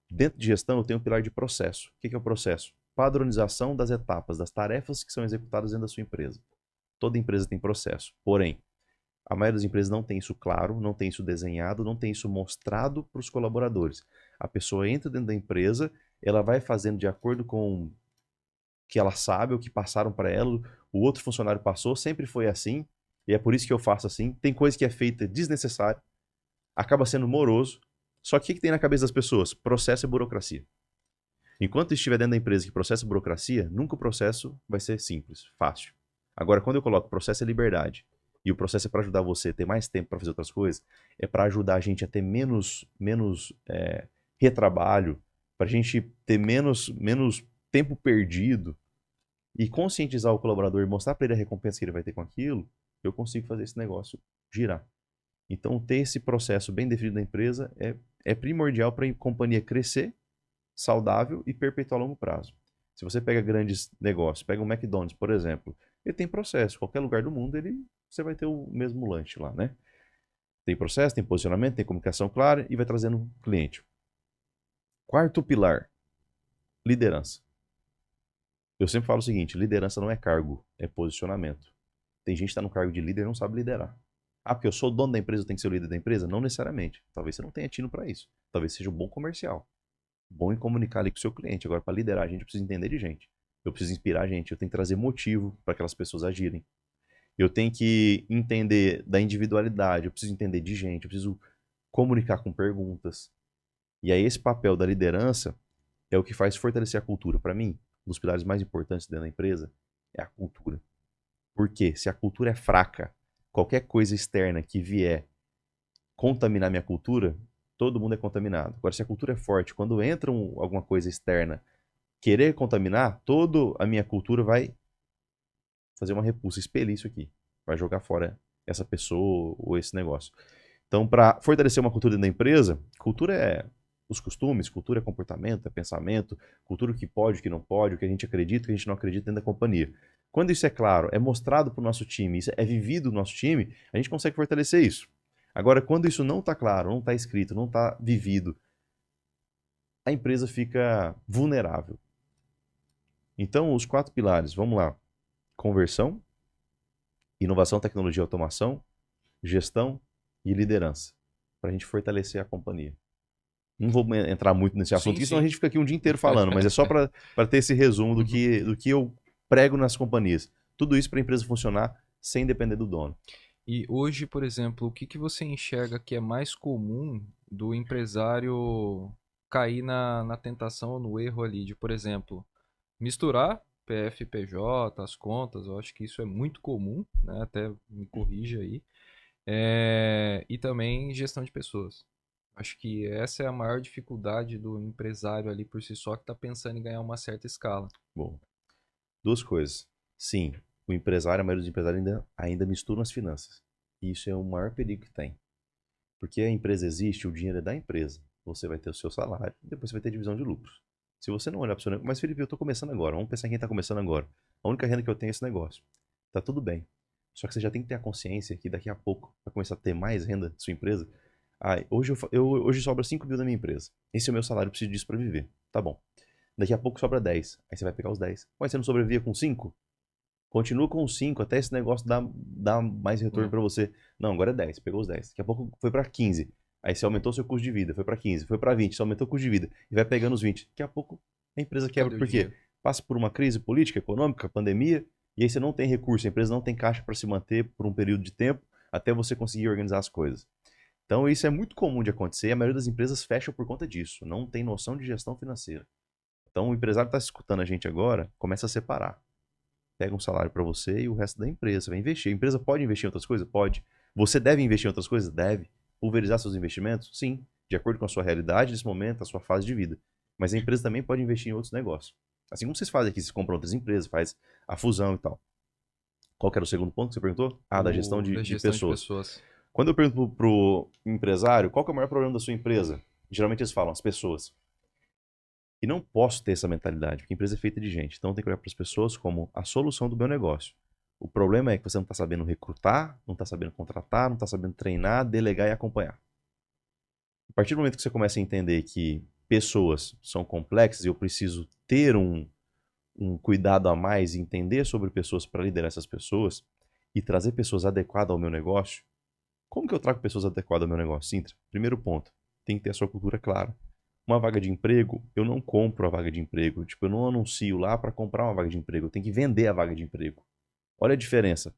Dentro de gestão, eu tenho um pilar de processo. O que é o processo? Padronização das etapas, das tarefas que são executadas dentro da sua empresa. Toda empresa tem processo. Porém, a maioria das empresas não tem isso claro, não tem isso desenhado, não tem isso mostrado para os colaboradores. A pessoa entra dentro da empresa, ela vai fazendo de acordo com o que ela sabe, o que passaram para ela, o outro funcionário passou, sempre foi assim, e é por isso que eu faço assim. Tem coisa que é feita desnecessária, acaba sendo moroso. Só que o que tem na cabeça das pessoas? Processo e burocracia. Enquanto estiver dentro da empresa que processa burocracia, nunca o processo vai ser simples, fácil. Agora, quando eu coloco processo é liberdade, e o processo é para ajudar você a ter mais tempo para fazer outras coisas, é para ajudar a gente a ter menos retrabalho, para a gente ter menos tempo perdido, e conscientizar o colaborador e mostrar para ele a recompensa que ele vai ter com aquilo, eu consigo fazer esse negócio girar. Então, ter esse processo bem definido na empresa é primordial para a companhia crescer saudável e perpetuar a longo prazo. Se você pega grandes negócios, pega um McDonald's, por exemplo, ele tem processo. Qualquer lugar do mundo, você vai ter o mesmo lanche lá, né? Tem processo, tem posicionamento, tem comunicação clara e vai trazendo cliente. Quarto pilar, liderança. Eu sempre falo o seguinte, liderança não é cargo, é posicionamento. Tem gente que está no cargo de líder e não sabe liderar. Ah, porque eu sou o dono da empresa, eu tenho que ser o líder da empresa? Não necessariamente. Talvez você não tenha tino para isso. Talvez seja um bom comercial. Bom em comunicar ali com o seu cliente. Agora, para liderar a gente, eu preciso entender de gente. Eu preciso inspirar a gente. Eu tenho que trazer motivo para aquelas pessoas agirem. Eu tenho que entender da individualidade. Eu preciso entender de gente. Eu preciso comunicar com perguntas. E aí, esse papel da liderança é o que faz fortalecer a cultura. Para mim, um dos pilares mais importantes dentro da empresa é a cultura. Porque se a cultura é fraca, qualquer coisa externa que vier contaminar minha cultura, todo mundo é contaminado. Agora, se a cultura é forte, quando entra alguma coisa externa querer contaminar, toda a minha cultura vai fazer uma repulsa, expelir isso aqui. Vai jogar fora essa pessoa ou esse negócio. Então, para fortalecer uma cultura dentro da empresa, cultura é os costumes, cultura é comportamento, é pensamento, cultura o que pode, o que não pode, o que a gente acredita, o que a gente não acredita dentro da companhia. Quando isso é claro, é mostrado para o nosso time, isso é vivido no nosso time, a gente consegue fortalecer isso. Agora, quando isso não está claro, não está escrito, não está vivido, a empresa fica vulnerável. Então, os 4 pilares, vamos lá. conversão, inovação, tecnologia, automação, gestão e liderança, para a gente fortalecer a companhia. Não vou entrar muito nesse assunto, Sim, senão sim. a gente fica aqui um dia inteiro falando, mas é só para ter esse resumo do que eu prego nas companhias. Tudo isso para a empresa funcionar sem depender do dono. E hoje, por exemplo, o que que você enxerga que é mais comum do empresário cair na tentação ou no erro ali de, por exemplo, misturar PF e PJ, as contas, eu acho que isso é muito comum, né? Até me corrija aí. E também gestão de pessoas. Acho que essa é a maior dificuldade do empresário ali por si só que está pensando em ganhar uma certa escala. Bom, duas coisas. Sim, o empresário, a maioria dos empresários ainda mistura as finanças. E isso é o maior perigo que tem. Porque a empresa existe, o dinheiro é da empresa. Você vai ter o seu salário, depois você vai ter divisão de lucros. Se você não olhar para o seu negócio, mas Felipe, eu estou começando agora. Vamos pensar em quem está começando agora. A única renda que eu tenho é esse negócio. Tá tudo bem. Só que você já tem que ter a consciência que daqui a pouco vai começar a ter mais renda da sua empresa. Hoje sobra 5 mil da minha empresa. Esse é o meu salário, eu preciso disso para viver. Tá bom. Daqui a pouco sobra 10. Aí você vai pegar os 10. Mas você não sobrevivia com 5? Continua com os 5 até esse negócio dar mais retorno para você. Não, agora é 10. Pegou os 10. Daqui a pouco foi para 15. Aí você aumentou seu custo de vida. Foi para 15. Foi para 20. Você aumentou o custo de vida. E vai pegando os 20. Daqui a pouco a empresa quebra. Cadê o Por quê? dinheiro? Passa por uma crise política, econômica, pandemia. E aí você não tem recurso. A empresa não tem caixa para se manter por um período de tempo até você conseguir organizar as coisas. Então isso é muito comum de acontecer. A maioria das empresas fecha por conta disso. Não tem noção de gestão financeira. Então o empresário está escutando a gente agora, começa a separar. Pega um salário para você e o resto da empresa. Você vai investir. A empresa pode investir em outras coisas? Pode. Você deve investir em outras coisas? Deve. Pulverizar seus investimentos? Sim. De acordo com a sua realidade nesse momento, a sua fase de vida. Mas a empresa também pode investir em outros negócios. Assim como vocês fazem aqui, vocês compram outras empresas, faz a fusão e tal. Qual que era o segundo ponto que você perguntou? Da gestão Da de gestão de pessoas. pessoas. Quando eu pergunto pro empresário qual que é o maior problema da sua empresa, geralmente eles falam as pessoas. E não posso ter essa mentalidade, porque a empresa é feita de gente. Então tem que olhar para as pessoas como a solução do meu negócio. O problema é que você não está sabendo recrutar, não está sabendo contratar, não está sabendo treinar, delegar e acompanhar. A partir do momento que você começa a entender que pessoas são complexas e eu preciso ter um cuidado a mais e entender sobre pessoas para liderar essas pessoas e trazer pessoas adequadas ao meu negócio, como que eu trago pessoas adequadas ao meu negócio, Sintra? Primeiro ponto, tem que ter a sua cultura clara. Uma vaga de emprego, eu não compro a vaga de emprego. Tipo, eu não anuncio lá para comprar uma vaga de emprego. Eu tenho que vender a vaga de emprego. Olha a diferença.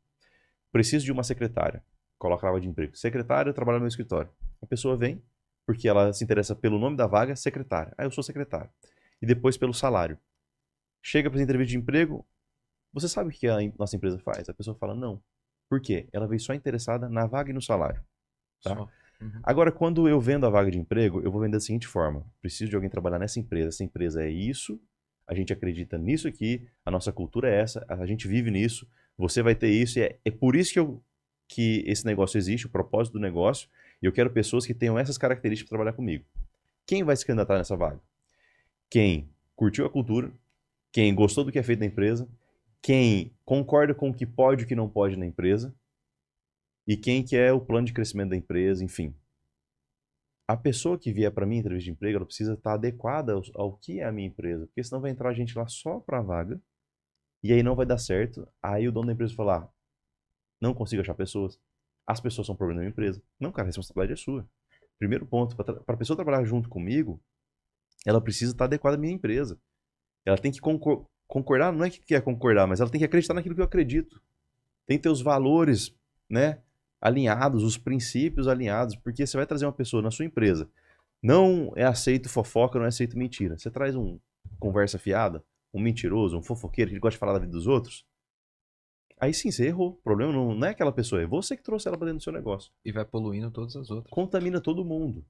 Preciso de uma secretária. Coloca a vaga de emprego. Secretária, trabalha no meu escritório. A pessoa vem, porque ela se interessa pelo nome da vaga, secretária. Ah, eu sou secretário. E depois pelo salário. Chega para a entrevista de emprego, você sabe o que a nossa empresa faz? A pessoa fala, não. Por quê? Ela veio só interessada na vaga e no salário. Tá? Só. Uhum. Agora, quando eu vendo a vaga de emprego, eu vou vender da seguinte forma. Preciso de alguém trabalhar nessa empresa. Essa empresa é isso, a gente acredita nisso aqui, a nossa cultura é essa, a gente vive nisso, você vai ter isso, e é por isso que esse negócio existe, o propósito do negócio, e eu quero pessoas que tenham essas características para trabalhar comigo. Quem vai se candidatar nessa vaga? Quem curtiu a cultura, quem gostou do que é feito na empresa, quem concorda com o que pode e o que não pode na empresa, e quem quer o plano de crescimento da empresa, enfim. A pessoa que vier para mim em entrevista de emprego, ela precisa estar adequada ao que é a minha empresa, porque senão vai entrar gente lá só para a vaga, e aí não vai dar certo. Aí o dono da empresa vai falar, não consigo achar pessoas, as pessoas são problema da minha empresa. Não, cara, a responsabilidade é sua. Primeiro ponto, para a pessoa trabalhar junto comigo, ela precisa estar adequada à minha empresa. Ela tem que concordar, não é que quer concordar, mas ela tem que acreditar naquilo que eu acredito. Tem que ter os valores, né, alinhados, os princípios alinhados, porque você vai trazer uma pessoa na sua empresa. Não é aceito fofoca, não é aceito mentira. Você traz um conversa fiada, um mentiroso, um fofoqueiro que gosta de falar da vida dos outros. Aí sim, você errou. O problema não é aquela pessoa, é você que trouxe ela para dentro do seu negócio. E vai poluindo todas as outras. Contamina todo mundo.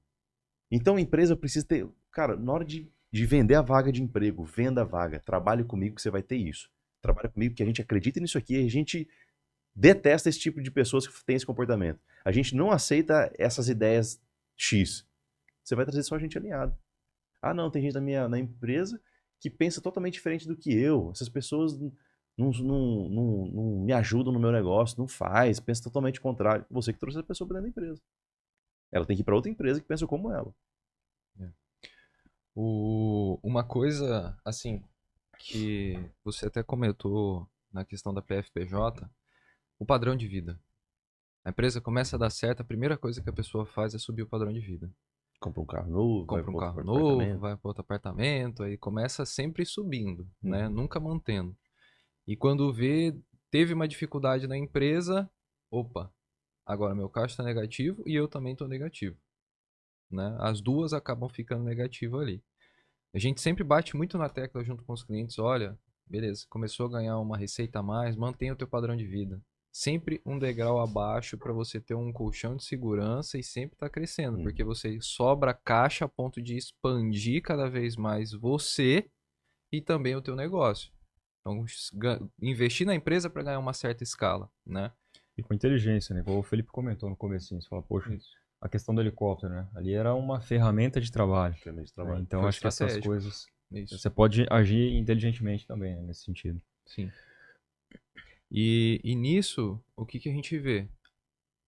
Então a empresa precisa ter. Cara, na hora de vender a vaga de emprego, venda a vaga, trabalhe comigo que você vai ter isso. Trabalhe comigo que a gente acredita nisso aqui, a gente detesta esse tipo de pessoas que têm esse comportamento. A gente não aceita essas ideias X. Você vai trazer só gente alinhada. Ah, não, tem gente na empresa que pensa totalmente diferente do que eu. Essas pessoas não me ajudam no meu negócio, não faz, pensa totalmente o contrário. Você que trouxe essa pessoa para dentro da empresa. Ela tem que ir para outra empresa que pensa como ela. Uma coisa, assim, que você até comentou na questão da PFPJ, o padrão de vida. A empresa começa a dar certo, a primeira coisa que a pessoa faz é subir o padrão de vida. Compra um carro novo, Compra um vai carro para outro novo, apartamento. vai para outro apartamento, aí começa sempre subindo, né? Uhum. Nunca mantendo. E quando vê, teve uma dificuldade na empresa, opa, agora meu caixa está negativo e eu também estou negativo, né? As duas acabam ficando negativas ali. A gente sempre bate muito na tecla junto com os clientes, olha, beleza, começou a ganhar uma receita a mais, mantenha o teu padrão de vida. Sempre um degrau abaixo para você ter um colchão de segurança e sempre estar crescendo, porque você sobra caixa a ponto de expandir cada vez mais você e também o teu negócio. Então, investir na empresa para ganhar uma certa escala, né? E com inteligência, né? Igual o Felipe comentou no comecinho, você fala, poxa, Isso. a questão do helicóptero, né? Ali era uma ferramenta de trabalho. Ferramenta de Né? trabalho. Então Foi acho que essas estratégico. coisas Isso. você pode agir inteligentemente também, né, nesse sentido. Sim. E nisso, o que a gente vê?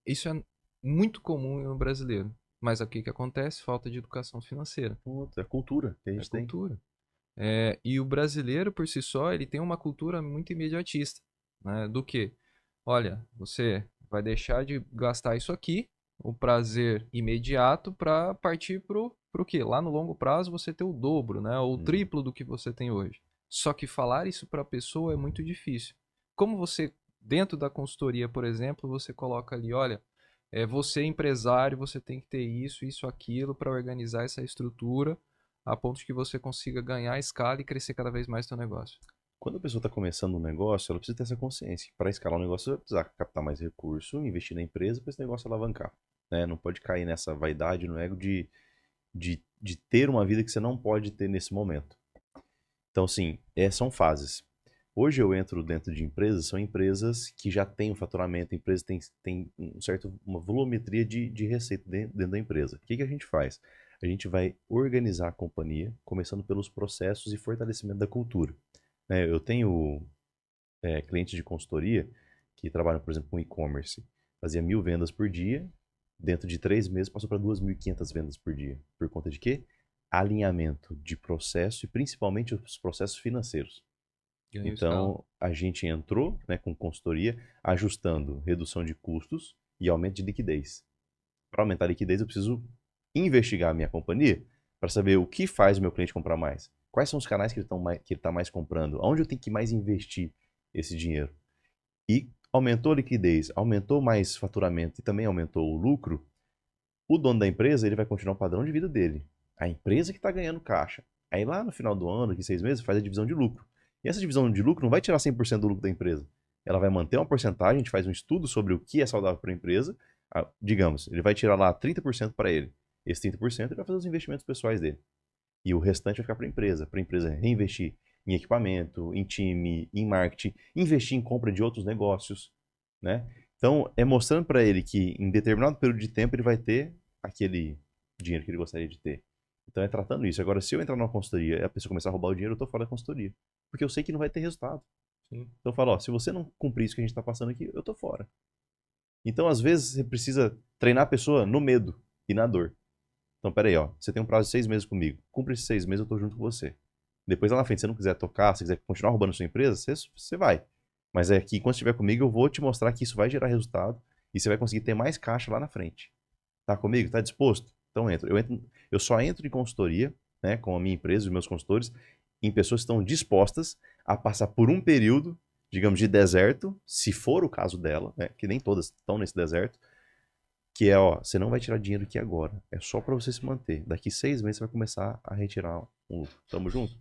Isso é muito comum no brasileiro. Mas o que acontece? Falta de educação financeira. Puta, é a cultura que a gente É tem. cultura. E o brasileiro, por si só, ele tem uma cultura muito imediatista. Né? Do que? Olha, você vai deixar de gastar isso aqui, o prazer imediato, para partir pro quê? Lá no longo prazo você ter o dobro, né? Ou o triplo do que você tem hoje. Só que falar isso para a pessoa é muito difícil. Como você, dentro da consultoria, por exemplo, você coloca ali, olha, você é empresário, você tem que ter isso, aquilo para organizar essa estrutura a ponto de que você consiga ganhar escala e crescer cada vez mais seu negócio. Quando a pessoa está começando um negócio, ela precisa ter essa consciência. Para escalar um negócio, você vai precisar captar mais recurso, investir na empresa para esse negócio alavancar. Né? Não pode cair nessa vaidade, no ego de ter uma vida que você não pode ter nesse momento. Então, sim, são fases. Hoje eu entro dentro de empresas, são empresas que já têm um faturamento, empresas têm uma volumetria de receita dentro da empresa. O que a gente faz? A gente vai organizar a companhia, começando pelos processos e fortalecimento da cultura. Eu tenho clientes de consultoria que trabalham, por exemplo, com e-commerce. Fazia 1.000 vendas por dia, dentro de 3 meses passou para 2.500 vendas por dia. Por conta de quê? Alinhamento de processo e principalmente os processos financeiros. Ganhou Então, escala. a gente entrou com consultoria, ajustando redução de custos e aumento de liquidez. Para aumentar a liquidez, eu preciso investigar a minha companhia para saber o que faz o meu cliente comprar mais. Quais são os canais que ele está mais comprando? Onde eu tenho que mais investir esse dinheiro? E aumentou a liquidez, aumentou mais faturamento e também aumentou o lucro, o dono da empresa ele vai continuar o padrão de vida dele. A empresa que está ganhando caixa. Aí lá no final do ano, daqui 6 meses, faz a divisão de lucro. E essa divisão de lucro não vai tirar 100% do lucro da empresa. Ela vai manter uma porcentagem, a gente faz um estudo sobre o que é saudável para a empresa. Digamos, ele vai tirar lá 30% para ele. Esse 30% ele vai fazer os investimentos pessoais dele. E o restante vai ficar para a empresa reinvestir em equipamento, em time, em marketing, investir em compra de outros negócios, né? Então, é mostrando para ele que em determinado período de tempo ele vai ter aquele dinheiro que ele gostaria de ter. Então, é tratando isso. Agora, se eu entrar numa consultoria e a pessoa começar a roubar o dinheiro, eu tô fora da consultoria. Porque eu sei que não vai ter resultado. Sim. Então, eu falo, ó, se você não cumprir isso que a gente está passando aqui, eu tô fora. Então, às vezes, você precisa treinar a pessoa no medo e na dor. Então, peraí, ó, você tem um prazo de 6 meses comigo. Cumpre esses 6 meses, eu tô junto com você. Depois, lá na frente, se você não quiser tocar, se quiser continuar roubando a sua empresa, você vai. Mas é que, quando estiver comigo, eu vou te mostrar que isso vai gerar resultado e você vai conseguir ter mais caixa lá na frente. Tá comigo? Tá disposto? Então, entra. Eu só entro em consultoria, né, com a minha empresa, os meus consultores, em pessoas que estão dispostas a passar por um período, digamos, de deserto, se for o caso dela, né, que nem todas estão nesse deserto, que é, ó, você não vai tirar dinheiro aqui agora. É só para você se manter. Daqui 6 meses você vai começar a retirar um lucro. Tamo junto?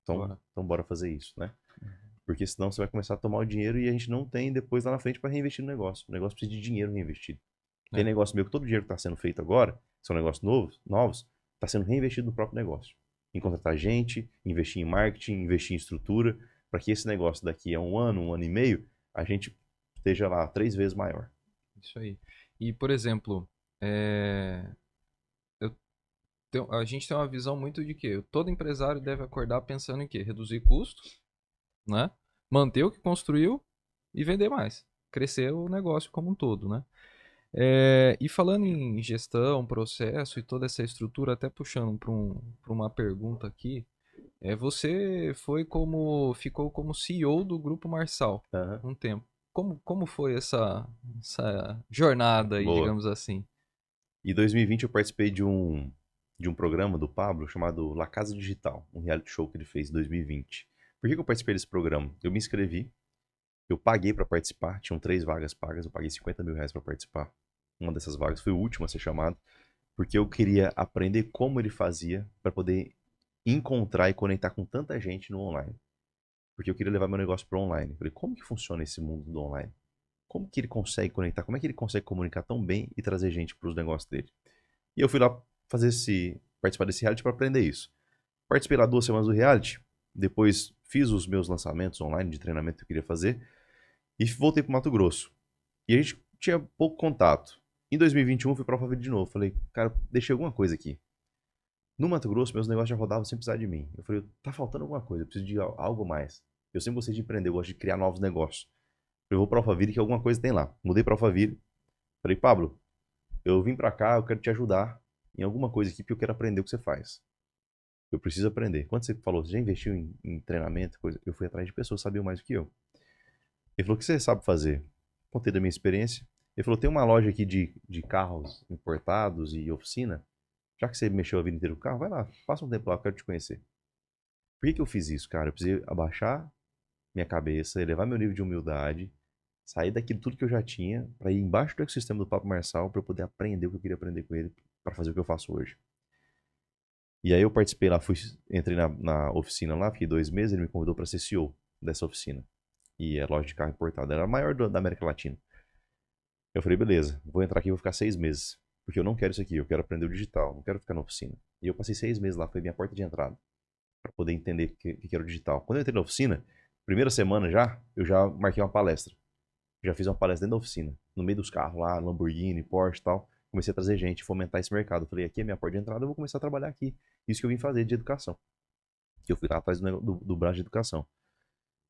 Então bora fazer isso, né? Porque senão você vai começar a tomar o dinheiro e a gente não tem depois lá na frente para reinvestir no negócio. O negócio precisa de dinheiro reinvestido. Tem negócio meu que todo o dinheiro que está sendo feito agora, são negócios novos, está sendo reinvestido no próprio negócio. Em contratar gente, investir em marketing, investir em estrutura, para que esse negócio daqui a um ano e meio, a gente esteja lá 3 vezes maior. Isso aí. E, por exemplo, a gente tem uma visão muito de que todo empresário deve acordar pensando em quê? Reduzir custos, né? Manter o que construiu e vender mais. Crescer o negócio como um todo, né? E falando em gestão, processo e toda essa estrutura, até puxando para uma pergunta aqui, Você ficou como CEO do Grupo Marçal Aham. um tempo. Como foi essa jornada aí, Boa. digamos assim? Em 2020 eu participei de um programa do Pablo chamado La Casa Digital, um reality show que ele fez em 2020. Por que eu participei desse programa? Eu me inscrevi, eu paguei para participar, tinham 3 vagas pagas, eu paguei R$ 50.000 para participar. Uma dessas vagas foi o último a ser chamado, porque eu queria aprender como ele fazia para poder encontrar e conectar com tanta gente no online. Porque eu queria levar meu negócio para online. Eu falei, como que funciona esse mundo do online? Como que ele consegue conectar? Como é que ele consegue comunicar tão bem e trazer gente para os negócios dele? E eu fui lá participar desse reality para aprender isso. Participei lá 2 semanas do reality, depois fiz os meus lançamentos online de treinamento que eu queria fazer e voltei para Mato Grosso. E a gente tinha pouco contato. Em 2021 fui para Alphaville de novo. Falei, cara, deixei alguma coisa aqui. No Mato Grosso, meus negócios já rodavam sem precisar de mim. Eu falei, tá faltando alguma coisa, eu preciso de algo mais. Eu sempre gostei de empreender, eu gosto de criar novos negócios. Eu vou para Alphaville que alguma coisa tem lá. Mudei para Alphaville. Falei, Pablo, eu vim para cá, eu quero te ajudar em alguma coisa aqui porque eu quero aprender o que você faz. Eu preciso aprender. Quando você falou, você já investiu em treinamento, coisa, eu fui atrás de pessoas que sabiam mais do que eu. Ele falou, o que você sabe fazer? Contei da minha experiência. Ele falou, tem uma loja aqui de carros importados e oficina. Já que você mexeu a vida inteira com carro, vai lá, passa um tempo lá, eu quero te conhecer. Por que eu fiz isso, cara? Eu precisei abaixar minha cabeça, elevar meu nível de humildade, sair daquilo tudo que eu já tinha, para ir embaixo do ecossistema do Papo Marçal, para eu poder aprender o que eu queria aprender com ele, para fazer o que eu faço hoje. E aí eu participei lá, entrei na oficina lá, fiquei 2 meses, ele me convidou para ser CEO dessa oficina. E é loja de carro importado, era a maior da América Latina. Eu falei, beleza, vou entrar aqui e vou ficar 6 meses. Porque eu não quero isso aqui, eu quero aprender o digital, não quero ficar na oficina. E eu passei 6 meses lá, foi minha porta de entrada, para poder entender o que era o digital. Quando eu entrei na oficina, primeira semana eu já marquei uma palestra. Já fiz uma palestra dentro da oficina, no meio dos carros lá, Lamborghini, Porsche e tal. Comecei a trazer gente, fomentar esse mercado. Falei, aqui é minha porta de entrada, eu vou começar a trabalhar aqui. Isso que eu vim fazer de educação. Que eu fui lá atrás do braço de educação.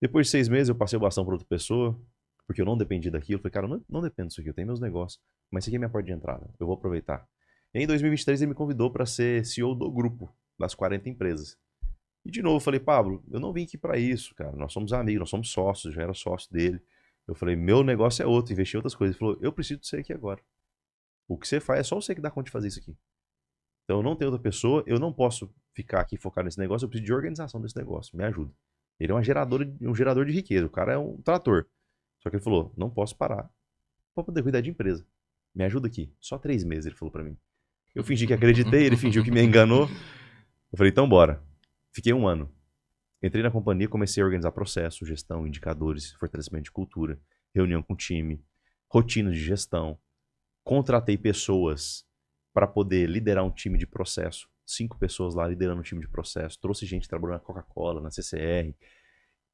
Depois de 6 meses, eu passei o bastão para outra pessoa, porque eu não dependi daquilo. Falei, cara, eu não dependo disso aqui, eu tenho meus negócios. Mas isso aqui é minha porta de entrada, eu vou aproveitar. E aí, em 2023, ele me convidou para ser CEO do grupo, das 40 empresas. E de novo, eu falei, Pablo, eu não vim aqui para isso, cara. Nós somos amigos, nós somos sócios, eu já era sócio dele. Eu falei, meu negócio é outro, investir em outras coisas. Ele falou, eu preciso de você aqui agora. O que você faz é só você que dá conta de fazer isso aqui. Então eu não tenho outra pessoa, eu não posso ficar aqui focado nesse negócio, eu preciso de organização desse negócio, me ajuda. Ele é um gerador de riqueza, o cara é um trator. Só que ele falou, não posso parar para poder cuidar de empresa. Me ajuda aqui. Só 3 meses, ele falou para mim. Eu fingi que acreditei, ele fingiu que me enganou. Eu falei, então bora. Fiquei 1 ano. Entrei na companhia, comecei a organizar processo, gestão, indicadores, fortalecimento de cultura, reunião com o time, rotina de gestão. Contratei pessoas para poder liderar um time de processo. 5 pessoas lá liderando um time de processo. Trouxe gente trabalhando na Coca-Cola, na CCR.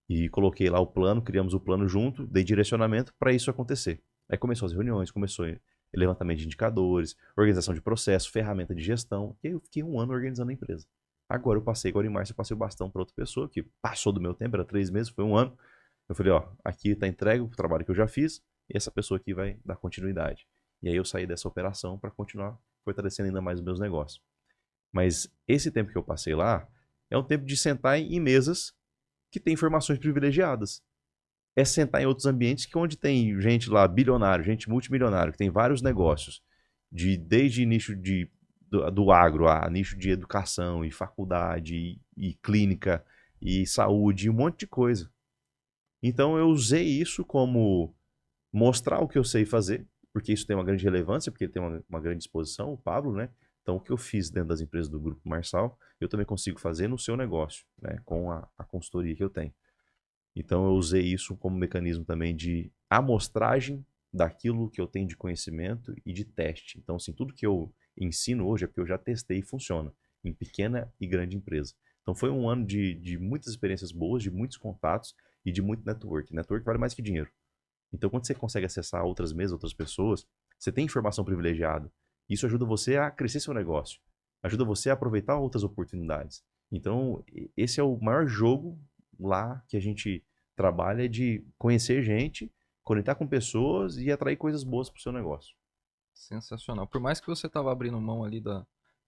E coloquei lá o plano, criamos o plano junto, dei direcionamento para isso acontecer. Aí começou as reuniões, começou levantamento de indicadores, organização de processo, ferramenta de gestão. E aí eu fiquei 1 ano organizando a empresa. Agora em março, eu passei o bastão para outra pessoa, que passou do meu tempo, era 3 meses, foi 1 ano. Eu falei, ó, aqui está entregue o trabalho que eu já fiz, e essa pessoa aqui vai dar continuidade. E aí eu saí dessa operação para continuar fortalecendo ainda mais os meus negócios. Mas esse tempo que eu passei lá é um tempo de sentar em mesas que tem informações privilegiadas. É sentar em outros ambientes que onde tem gente lá bilionário, gente multimilionário, que tem vários negócios, desde nicho do agro a nicho de educação e faculdade e clínica e saúde e um monte de coisa. Então eu usei isso como mostrar o que eu sei fazer, porque isso tem uma grande relevância, porque tem uma grande exposição, o Pablo, né? Então o que eu fiz dentro das empresas do Grupo Marçal, eu também consigo fazer no seu negócio, né? Com a consultoria que eu tenho. Então eu usei isso como mecanismo também de amostragem daquilo que eu tenho de conhecimento e de teste. Então, assim, tudo que eu ensino hoje é porque eu já testei e funciona em pequena e grande empresa. Então foi 1 ano de muitas experiências boas, de muitos contatos e de muito network. Network vale mais que dinheiro. Então quando você consegue acessar outras mesas, outras pessoas, você tem informação privilegiada. Isso ajuda você a crescer seu negócio. Ajuda você a aproveitar outras oportunidades. Então esse é o maior jogo lá que a gente trabalha, é de conhecer gente, conectar com pessoas e atrair coisas boas para o seu negócio. Sensacional. Por mais que você estava abrindo mão ali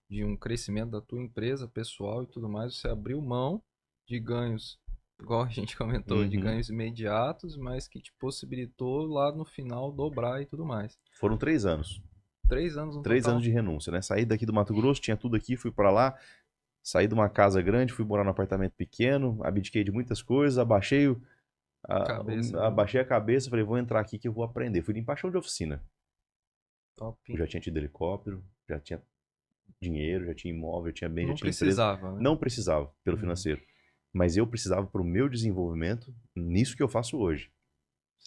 de um crescimento da tua empresa pessoal e tudo mais, você abriu mão de ganhos, igual a gente comentou, de Uhum. ganhos imediatos, mas que te possibilitou lá no final dobrar e tudo mais. Foram 3 anos. 3 anos no 3 anos total? de renúncia, né? Saí daqui do Mato Grosso, tinha tudo aqui, fui pra lá, saí de uma casa grande, fui morar num apartamento pequeno, abdiquei de muitas coisas, Cabeça, né? abaixei a cabeça, falei, vou entrar aqui que eu vou aprender. Fui limpar chão de oficina. Top. Eu já tinha tido helicóptero, já tinha dinheiro, já tinha imóvel, já tinha bem, já Não tinha empresa. precisava, né? Não precisava pelo Uhum. financeiro. Mas eu precisava para o meu desenvolvimento nisso que eu faço hoje.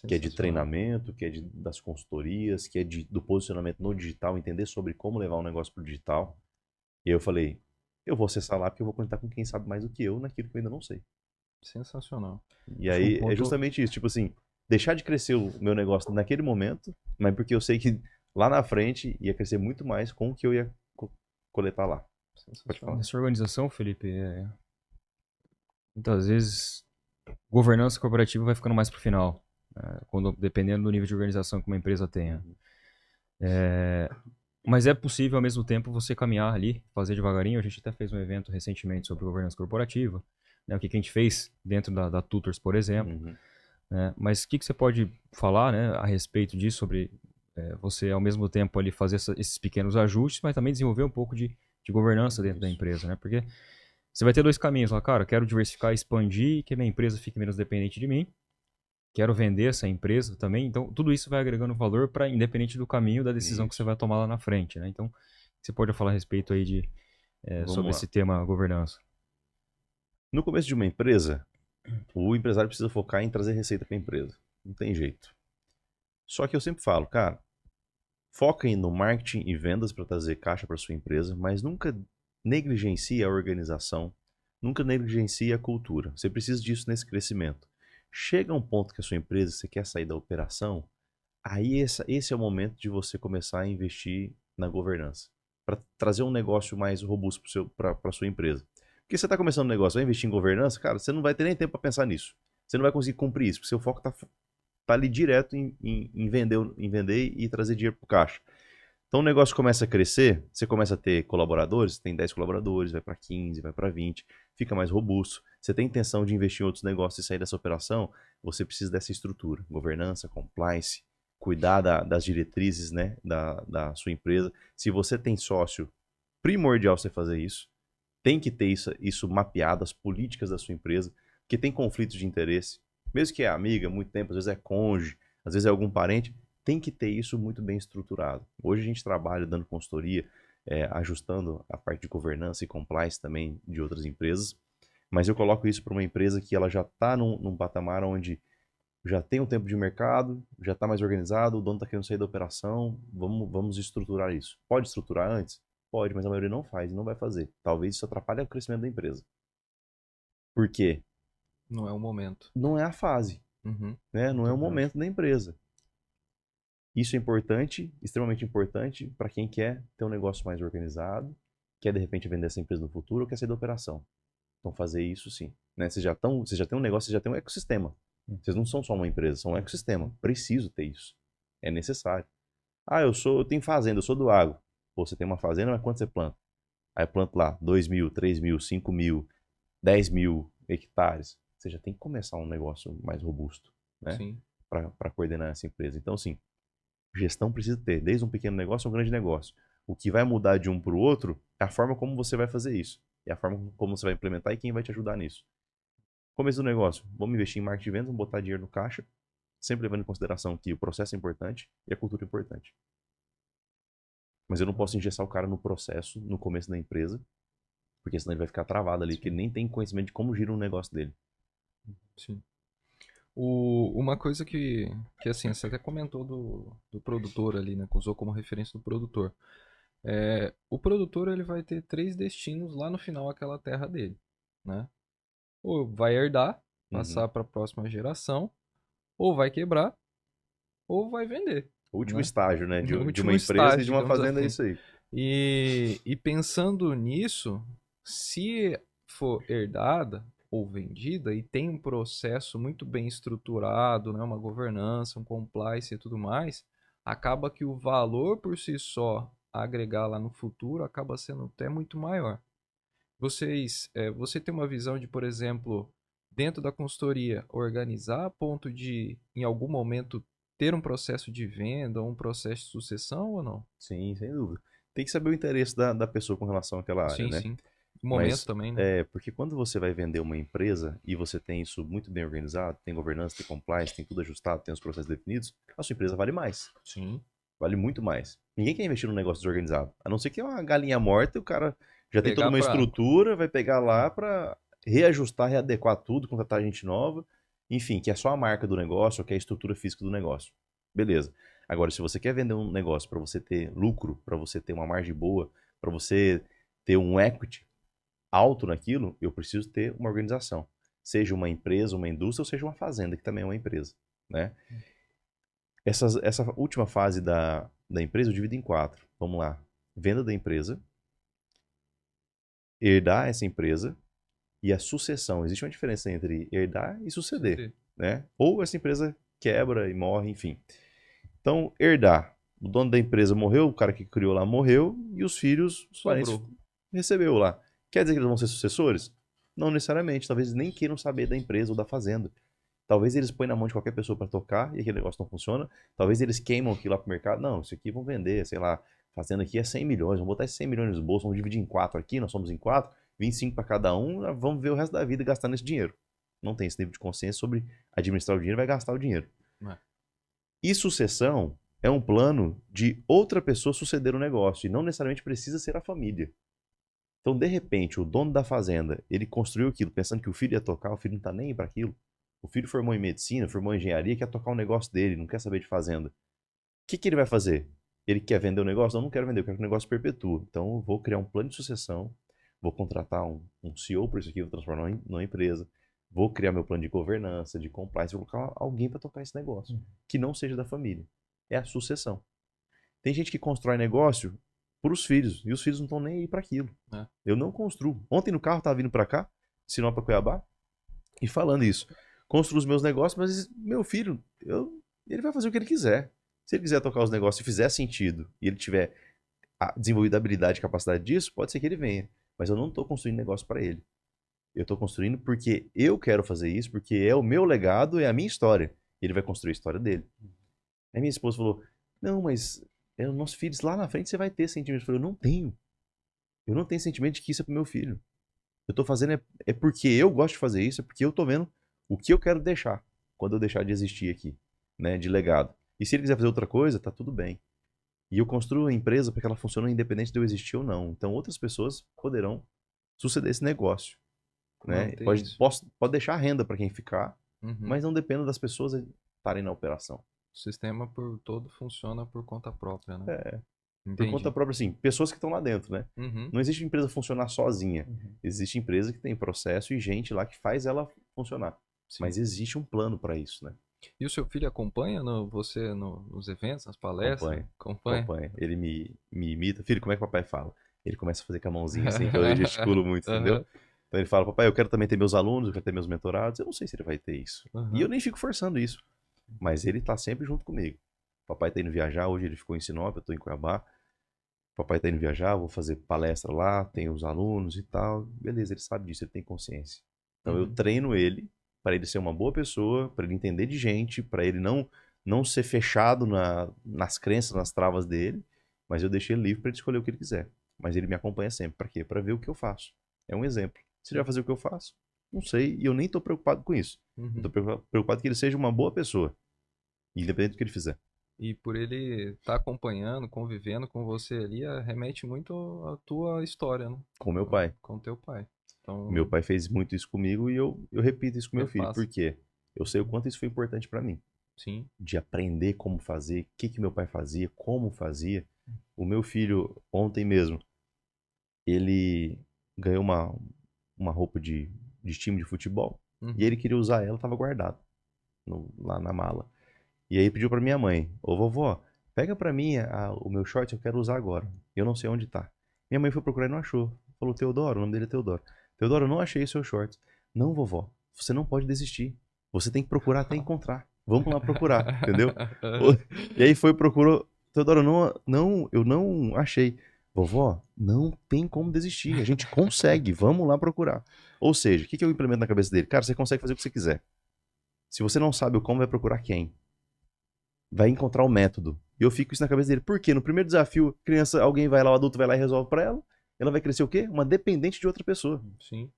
Que é de Sensacional. treinamento, que é das consultorias, que é do posicionamento no digital, entender sobre como levar um negócio para o digital. E aí eu falei, eu vou acessar lá porque eu vou conectar com quem sabe mais do que eu naquilo que eu ainda não sei. Sensacional. E Acho que um aí é ponto. justamente isso, tipo assim, deixar de crescer o meu negócio naquele momento, mas porque eu sei que lá na frente ia crescer muito mais com o que eu ia coletar lá. Pode falar. Nessa organização, Felipe, muitas vezes governança corporativa vai ficando mais pro final, dependendo do nível de organização que uma empresa tenha. Uhum. Mas é possível, ao mesmo tempo, você caminhar ali, fazer devagarinho. A gente até fez um evento recentemente sobre governança corporativa, né, o que a gente fez dentro da Tutors, por exemplo. Uhum. Né? Mas o que você pode falar, né, a respeito disso, sobre você, ao mesmo tempo, ali fazer esses pequenos ajustes, mas também desenvolver um pouco de governança dentro da Isso. empresa, né? Porque você vai ter dois caminhos lá, cara, quero diversificar, expandir, que a minha empresa fique menos dependente de mim, quero vender essa empresa também. Então, tudo isso vai agregando valor para independente do caminho da decisão que você Isso. vai tomar lá na frente, né? Então, você pode falar a respeito aí Vamos sobre lá. esse tema governança. No começo de uma empresa, o empresário precisa focar em trazer receita para a empresa. Não tem jeito. Só que eu sempre falo, cara, foca no marketing e vendas para trazer caixa para sua empresa, mas nunca negligencie a organização, nunca negligencie a cultura. Você precisa disso nesse crescimento. Chega um ponto que a sua empresa, você quer sair da operação, aí esse é o momento de você começar a investir na governança, para trazer um negócio mais robusto para a sua empresa. Porque você está começando um negócio, vai investir em governança, cara, você não vai ter nem tempo para pensar nisso. Você não vai conseguir cumprir isso, porque seu foco está ali direto em vender e trazer dinheiro para o caixa. Então o negócio começa a crescer, você começa a ter colaboradores, tem 10 colaboradores, vai para 15, vai para 20, fica mais robusto. Você tem intenção de investir em outros negócios e sair dessa operação, você precisa dessa estrutura, governança, compliance, cuidar das diretrizes, né, da sua empresa. Se você tem sócio, primordial você fazer isso. Tem que ter isso mapeado, as políticas da sua empresa, porque tem conflitos de interesse. Mesmo que é amiga, há muito tempo, às vezes é cônjuge, às vezes é algum parente, tem que ter isso muito bem estruturado. Hoje a gente trabalha dando consultoria, ajustando a parte de governança e compliance também de outras empresas, mas eu coloco isso para uma empresa que ela já está num patamar onde já tem um tempo de mercado, já está mais organizado, o dono está querendo sair da operação, vamos estruturar isso. Pode estruturar antes? Pode, mas a maioria não faz e não vai fazer. Talvez isso atrapalhe o crescimento da empresa. Por quê? Não é o momento. Não é a fase, Uhum. né? Não é o Também acho. momento da empresa. Isso é importante, extremamente importante para quem quer ter um negócio mais organizado, quer de repente vender essa empresa no futuro ou quer sair da operação. Então fazer isso sim, né? Vocês já têm um negócio, vocês já têm um ecossistema. Vocês não são só uma empresa, são um ecossistema. Preciso ter isso. É necessário. Ah, eu tenho fazenda, eu sou do agro. Pô, você tem uma fazenda, mas quanto você planta? Aí eu planto lá 2.000, 3.000, 5.000, 10.000 hectares. Você já tem que começar um negócio mais robusto, né? Sim. Para coordenar essa empresa. Então, assim, gestão precisa ter, desde um pequeno negócio a um grande negócio. O que vai mudar de um para o outro é a forma como você vai fazer isso. É a forma como você vai implementar e quem vai te ajudar nisso. Começo do negócio, vamos investir em marketing de vendas, vamos botar dinheiro no caixa, sempre levando em consideração que o processo é importante e a cultura é importante. Mas eu não posso engessar o cara no processo, no começo da empresa, porque senão ele vai ficar travado ali, porque ele nem tem conhecimento de como gira um negócio dele. Sim. Uma coisa que assim, você até comentou do produtor ali, né? Que usou como referência do produtor. O produtor ele vai ter 3 destinos lá no final aquela terra dele, né? Ou vai herdar, Uhum. passar para a próxima geração, ou vai quebrar, ou vai vender, O último né? estágio, né, No de uma último empresa e estágio, de uma digamos fazenda é assim. isso aí. E pensando nisso, se for herdada ou vendida e tem um processo muito bem estruturado, né, uma governança, um compliance e tudo mais, acaba que o valor por si só a agregar lá no futuro acaba sendo até muito maior. Você tem uma visão de, por exemplo, dentro da consultoria, organizar a ponto de, em algum momento, ter um processo de venda, um processo de sucessão ou não? Sim, sem dúvida. Tem que saber o interesse da pessoa com relação àquela área, Sim, né? sim. O momento Mas também, né? porque quando você vai vender uma empresa e você tem isso muito bem organizado, tem governança, tem compliance, tem tudo ajustado, tem os processos definidos, a sua empresa vale mais. Sim. Vale muito mais. Ninguém quer investir num negócio desorganizado. A não ser que é uma galinha morta e o cara já tem toda Pegar uma pra. estrutura, vai pegar lá para reajustar, readequar tudo, contratar gente nova. Enfim, que é só a marca do negócio ou que é a estrutura física do negócio. Beleza. Agora, se você quer vender um negócio para você ter lucro, para você ter uma margem boa, para você ter um equity alto naquilo, eu preciso ter uma organização. Seja uma empresa, uma indústria, ou seja uma fazenda, que também é uma empresa, né? Essa última fase da empresa eu divido em 4. Vamos lá. Venda da empresa, herdar essa empresa e a sucessão. Existe uma diferença entre herdar e suceder, né? Ou essa empresa quebra e morre, enfim. Então, herdar. O dono da empresa morreu, o cara que criou lá morreu e os filhos, os parentes, Sobrou. recebeu lá. Quer dizer que eles vão ser sucessores? Não necessariamente. Talvez eles nem queiram saber da empresa ou da fazenda. Talvez eles põem na mão de qualquer pessoa para tocar e aquele negócio não funciona. Talvez eles queimam aquilo lá pro mercado. Não, isso aqui vão vender, sei lá, fazendo aqui é 100 milhões. Vamos botar esses 100 milhões nos bolsos, vamos dividir em 4 aqui, nós somos em 4, 25 para cada um, vamos ver o resto da vida gastando esse dinheiro. Não tem esse nível de consciência sobre administrar o dinheiro, vai gastar o dinheiro. É. E sucessão é um plano de outra pessoa suceder o negócio e não necessariamente precisa ser a família. Então, de repente, o dono da fazenda, ele construiu aquilo pensando que o filho ia tocar, o filho não tá nem aí para aquilo. O filho formou em medicina, formou em engenharia, quer tocar um negócio dele, não quer saber de fazenda. O que ele vai fazer? Ele quer vender o negócio? Não quero vender, eu quero que o negócio perpetue. Então eu vou criar um plano de sucessão, vou contratar um CEO por isso aqui, vou transformar numa empresa, vou criar meu plano de governança, de compliance, vou colocar alguém para tocar esse negócio, que não seja da família. É a sucessão. Tem gente que constrói negócio para os filhos, e os filhos não estão nem aí para aquilo. É. Eu não construo. Ontem no carro, estava vindo para cá, Sinop para Cuiabá, e falando isso. Construo os meus negócios, mas meu filho, ele vai fazer o que ele quiser. Se ele quiser tocar os negócios e fizer sentido, e ele tiver desenvolvido a habilidade e capacidade disso, pode ser que ele venha. Mas eu não estou construindo negócio para ele. Eu estou construindo porque eu quero fazer isso, porque é o meu legado, é a minha história. E ele vai construir a história dele. Aí minha esposa falou, não, mas nossos filhos lá na frente você vai ter sentimento. Eu falei, eu não tenho. Eu não tenho sentimento de que isso é pro meu filho. Eu estou fazendo é porque eu gosto de fazer isso, é porque eu estou vendo o que eu quero deixar quando eu deixar de existir aqui, né, de legado. E se ele quiser fazer outra coisa, tá tudo bem. E eu construo a empresa para que ela funcione independente de eu existir ou não. Então outras pessoas poderão suceder esse negócio, né? Pode deixar renda para quem ficar, mas não dependa das pessoas estarem na operação. O sistema por todo funciona por conta própria, né? Por conta própria, assim, pessoas que estão lá dentro, né? Não existe empresa funcionar sozinha. Existe empresa que tem processo e gente lá que faz ela funcionar. Sim. Mas existe um plano para isso, né? E o seu filho acompanha você nos eventos, nas palestras? Acompanha. Ele me imita. Filho, como é que o papai fala? Ele começa a fazer com a mãozinha assim, que eu gesticulo muito, entendeu? Então ele fala, papai, eu quero também ter meus alunos, eu quero ter meus mentorados. Eu não sei se ele vai ter isso. E eu nem fico forçando isso. Mas ele tá sempre junto comigo. Papai tá indo viajar, hoje ele ficou em Sinop, eu tô em Cuiabá. Papai tá indo viajar, vou fazer palestra lá, tem os alunos e tal. Beleza, ele sabe disso, ele tem consciência. Então eu treino ele para ele ser uma boa pessoa, para ele entender de gente, para ele não ser fechado nas crenças, nas travas dele, mas eu deixei ele livre para ele escolher o que ele quiser. Mas ele me acompanha sempre. Para quê? Para ver o que eu faço. É um exemplo. Se ele vai fazer o que eu faço, não sei, e eu nem tô preocupado com isso. Eu tô preocupado que ele seja uma boa pessoa, independente do que ele fizer. E por ele estar acompanhando, convivendo com você ali, remete muito à tua história, né? Com meu pai. Com teu pai. Então, meu pai fez muito isso comigo e eu repito isso com meu filho. Por quê? Eu sei o quanto isso foi importante para mim. Sim. De aprender como fazer, o que meu pai fazia, como fazia. O meu filho, ontem mesmo, ele ganhou uma roupa de time de futebol e ele queria usar ela, estava guardado lá na mala. E aí pediu pra minha mãe, ô vovó, pega pra mim o meu short, eu quero usar agora. Eu não sei onde tá. Minha mãe foi procurar e não achou. Falou, Teodoro, o nome dele é Teodoro. Teodoro, eu não achei seu short. Não, vovó, você não pode desistir. Você tem que procurar até encontrar. Vamos lá procurar, entendeu? E aí procurou. Teodoro, eu não achei. Vovó, não tem como desistir. A gente consegue. Vamos lá procurar. Ou seja, o que eu implemento na cabeça dele? Cara, você consegue fazer o que você quiser. Se você não sabe o como, vai procurar quem? Vai encontrar o método. E eu fico isso na cabeça dele. Por quê? No primeiro desafio, criança, alguém vai lá, o adulto vai lá e resolve pra ela. Ela vai crescer o quê? Uma dependente de outra pessoa. Sim.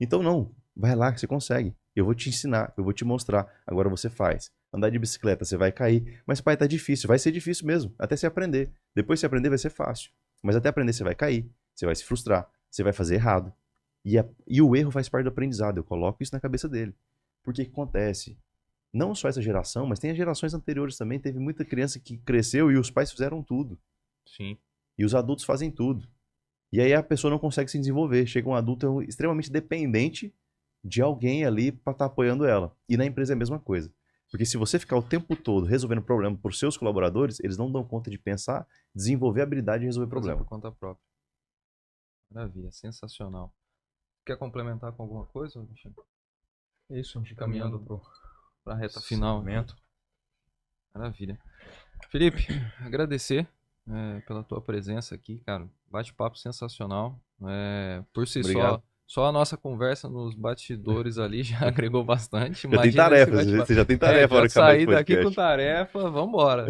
Então não, vai lá que você consegue. Eu vou te ensinar, eu vou te mostrar. Agora você faz. Andar de bicicleta, você vai cair. Mas pai, tá difícil. Vai ser difícil mesmo, até você aprender. Depois que você aprender vai ser fácil. Mas até aprender você vai cair, você vai se frustrar, você vai fazer errado. E o erro faz parte do aprendizado. Eu coloco isso na cabeça dele. Porque que acontece? Não só essa geração, mas tem as gerações anteriores também. Teve muita criança que cresceu e os pais fizeram tudo. Sim. E os adultos fazem tudo. E aí a pessoa não consegue se desenvolver. Chega um adulto extremamente dependente de alguém ali para estar apoiando ela. E na empresa é a mesma coisa. Porque se você ficar o tempo todo resolvendo problema por seus colaboradores, eles não dão conta de pensar, desenvolver habilidade e resolver Fazer problema. por conta própria. Maravilha, sensacional. Quer complementar com alguma coisa, Alexandre? É isso, a gente Caminhando caminhando para a reta final. momento. Maravilha. Felipe, agradecer pela tua presença aqui, cara. Bate-papo sensacional. Por si Obrigado. só a nossa conversa nos bastidores ali já agregou bastante. Já tem Imagina esse tarefas, bate-papo. você já tem tarefa na hora Já que acabar esse saí daqui com podcast. tarefa, vambora.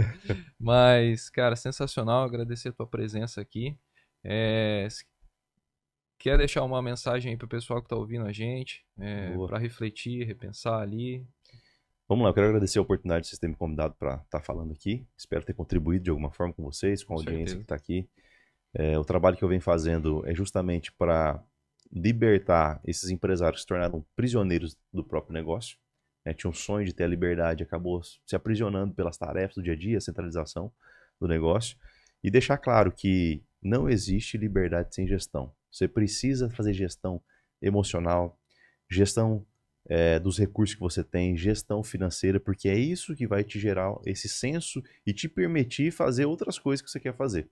Mas, cara, sensacional. Agradecer a tua presença aqui. Se quer deixar uma mensagem aí pro pessoal que tá ouvindo a gente, Boa. para refletir, repensar ali. Vamos lá, eu quero agradecer a oportunidade de vocês terem me convidado para estar falando aqui. Espero ter contribuído de alguma forma com vocês, com a Com audiência certeza. que está aqui. O trabalho que eu venho fazendo é justamente para libertar esses empresários que se tornaram prisioneiros do próprio negócio. Tinha um sonho de ter a liberdade, acabou se aprisionando pelas tarefas do dia a dia, a centralização do negócio. E deixar claro que não existe liberdade sem gestão. Você precisa fazer gestão emocional, gestão dos recursos que você tem, gestão financeira, porque é isso que vai te gerar esse senso e te permitir fazer outras coisas que você quer fazer.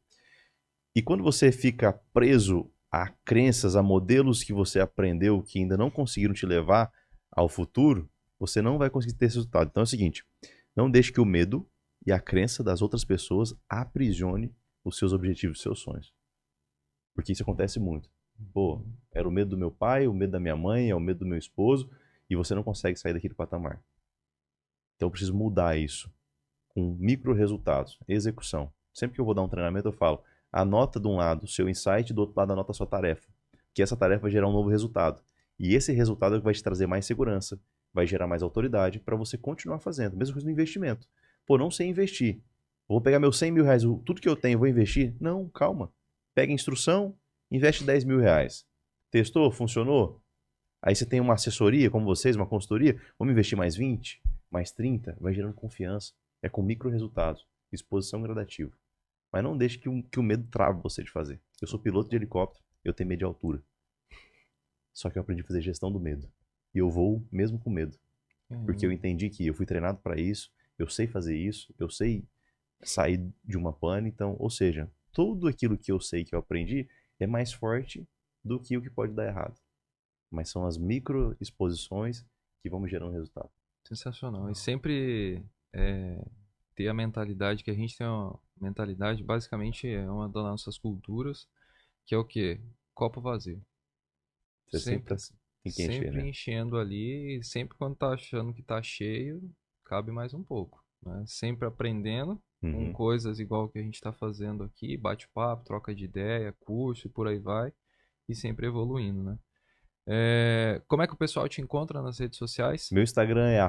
E quando você fica preso a crenças, a modelos que você aprendeu que ainda não conseguiram te levar ao futuro, você não vai conseguir ter esse resultado. Então é o seguinte, não deixe que o medo e a crença das outras pessoas aprisione os seus objetivos, os seus sonhos. Porque isso acontece muito. Pô, era o medo do meu pai, o medo da minha mãe, é o medo do meu esposo, e você não consegue sair daquele patamar. Então eu preciso mudar isso com micro resultados, execução. Sempre que eu vou dar um treinamento eu falo, anota de um lado o seu insight, do outro lado anota a sua tarefa. Que essa tarefa vai gerar um novo resultado. E esse resultado vai te trazer mais segurança, vai gerar mais autoridade para você continuar fazendo. Mesma coisa no investimento. Pô, não sei investir. Vou pegar meus 100 mil reais, tudo que eu tenho, vou investir? Não, calma. Pega a instrução, investe 10 mil reais. Testou? Funcionou? Aí você tem uma assessoria, como vocês, uma consultoria, vamos investir mais 20, mais 30, vai gerando confiança. É com micro resultados, exposição gradativa. Mas não deixe que o medo trave você de fazer. Eu sou piloto de helicóptero, eu tenho medo de altura. Só que eu aprendi a fazer gestão do medo. E eu vou mesmo com medo. Porque eu entendi que eu fui treinado para isso, eu sei fazer isso, eu sei sair de uma pane, então, ou seja, tudo aquilo que eu sei que eu aprendi é mais forte do que o que pode dar errado. Mas são as micro exposições que vão gerar um resultado. Sensacional. E sempre ter a mentalidade, que a gente tem uma mentalidade, basicamente é uma das nossas culturas, que é o quê? Copo vazio. Você sempre tem que encher, sempre né? enchendo ali, e sempre quando tá achando que tá cheio, cabe mais um pouco, né? Sempre aprendendo com Uhum. coisas igual que a gente está fazendo aqui, bate-papo, troca de ideia, curso e por aí vai, e sempre evoluindo, né? Como é que o pessoal te encontra nas redes sociais? Meu Instagram é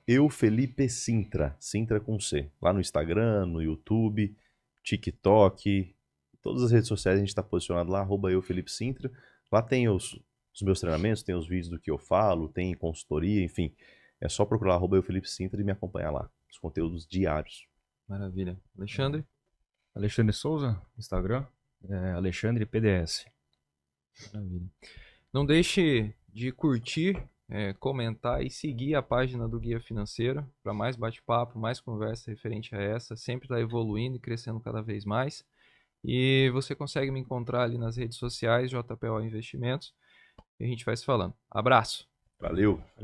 @eufelipesintra, Sintra com C. Lá no Instagram, no YouTube, TikTok, todas as redes sociais a gente está posicionado lá, @eufelipesintra. Lá tem os meus treinamentos, tem os vídeos do que eu falo, tem consultoria, enfim. É só procurar @eufelipesintra e me acompanhar lá. Os conteúdos diários. Maravilha. Alexandre? Alexandre Souza, Instagram, Alexandre PDS. Maravilha. Não deixe de curtir, comentar e seguir a página do Guia Financeiro para mais bate-papo, mais conversa referente a essa. Sempre está evoluindo e crescendo cada vez mais. E você consegue me encontrar ali nas redes sociais, JPO Investimentos. E a gente vai se falando. Abraço! Valeu!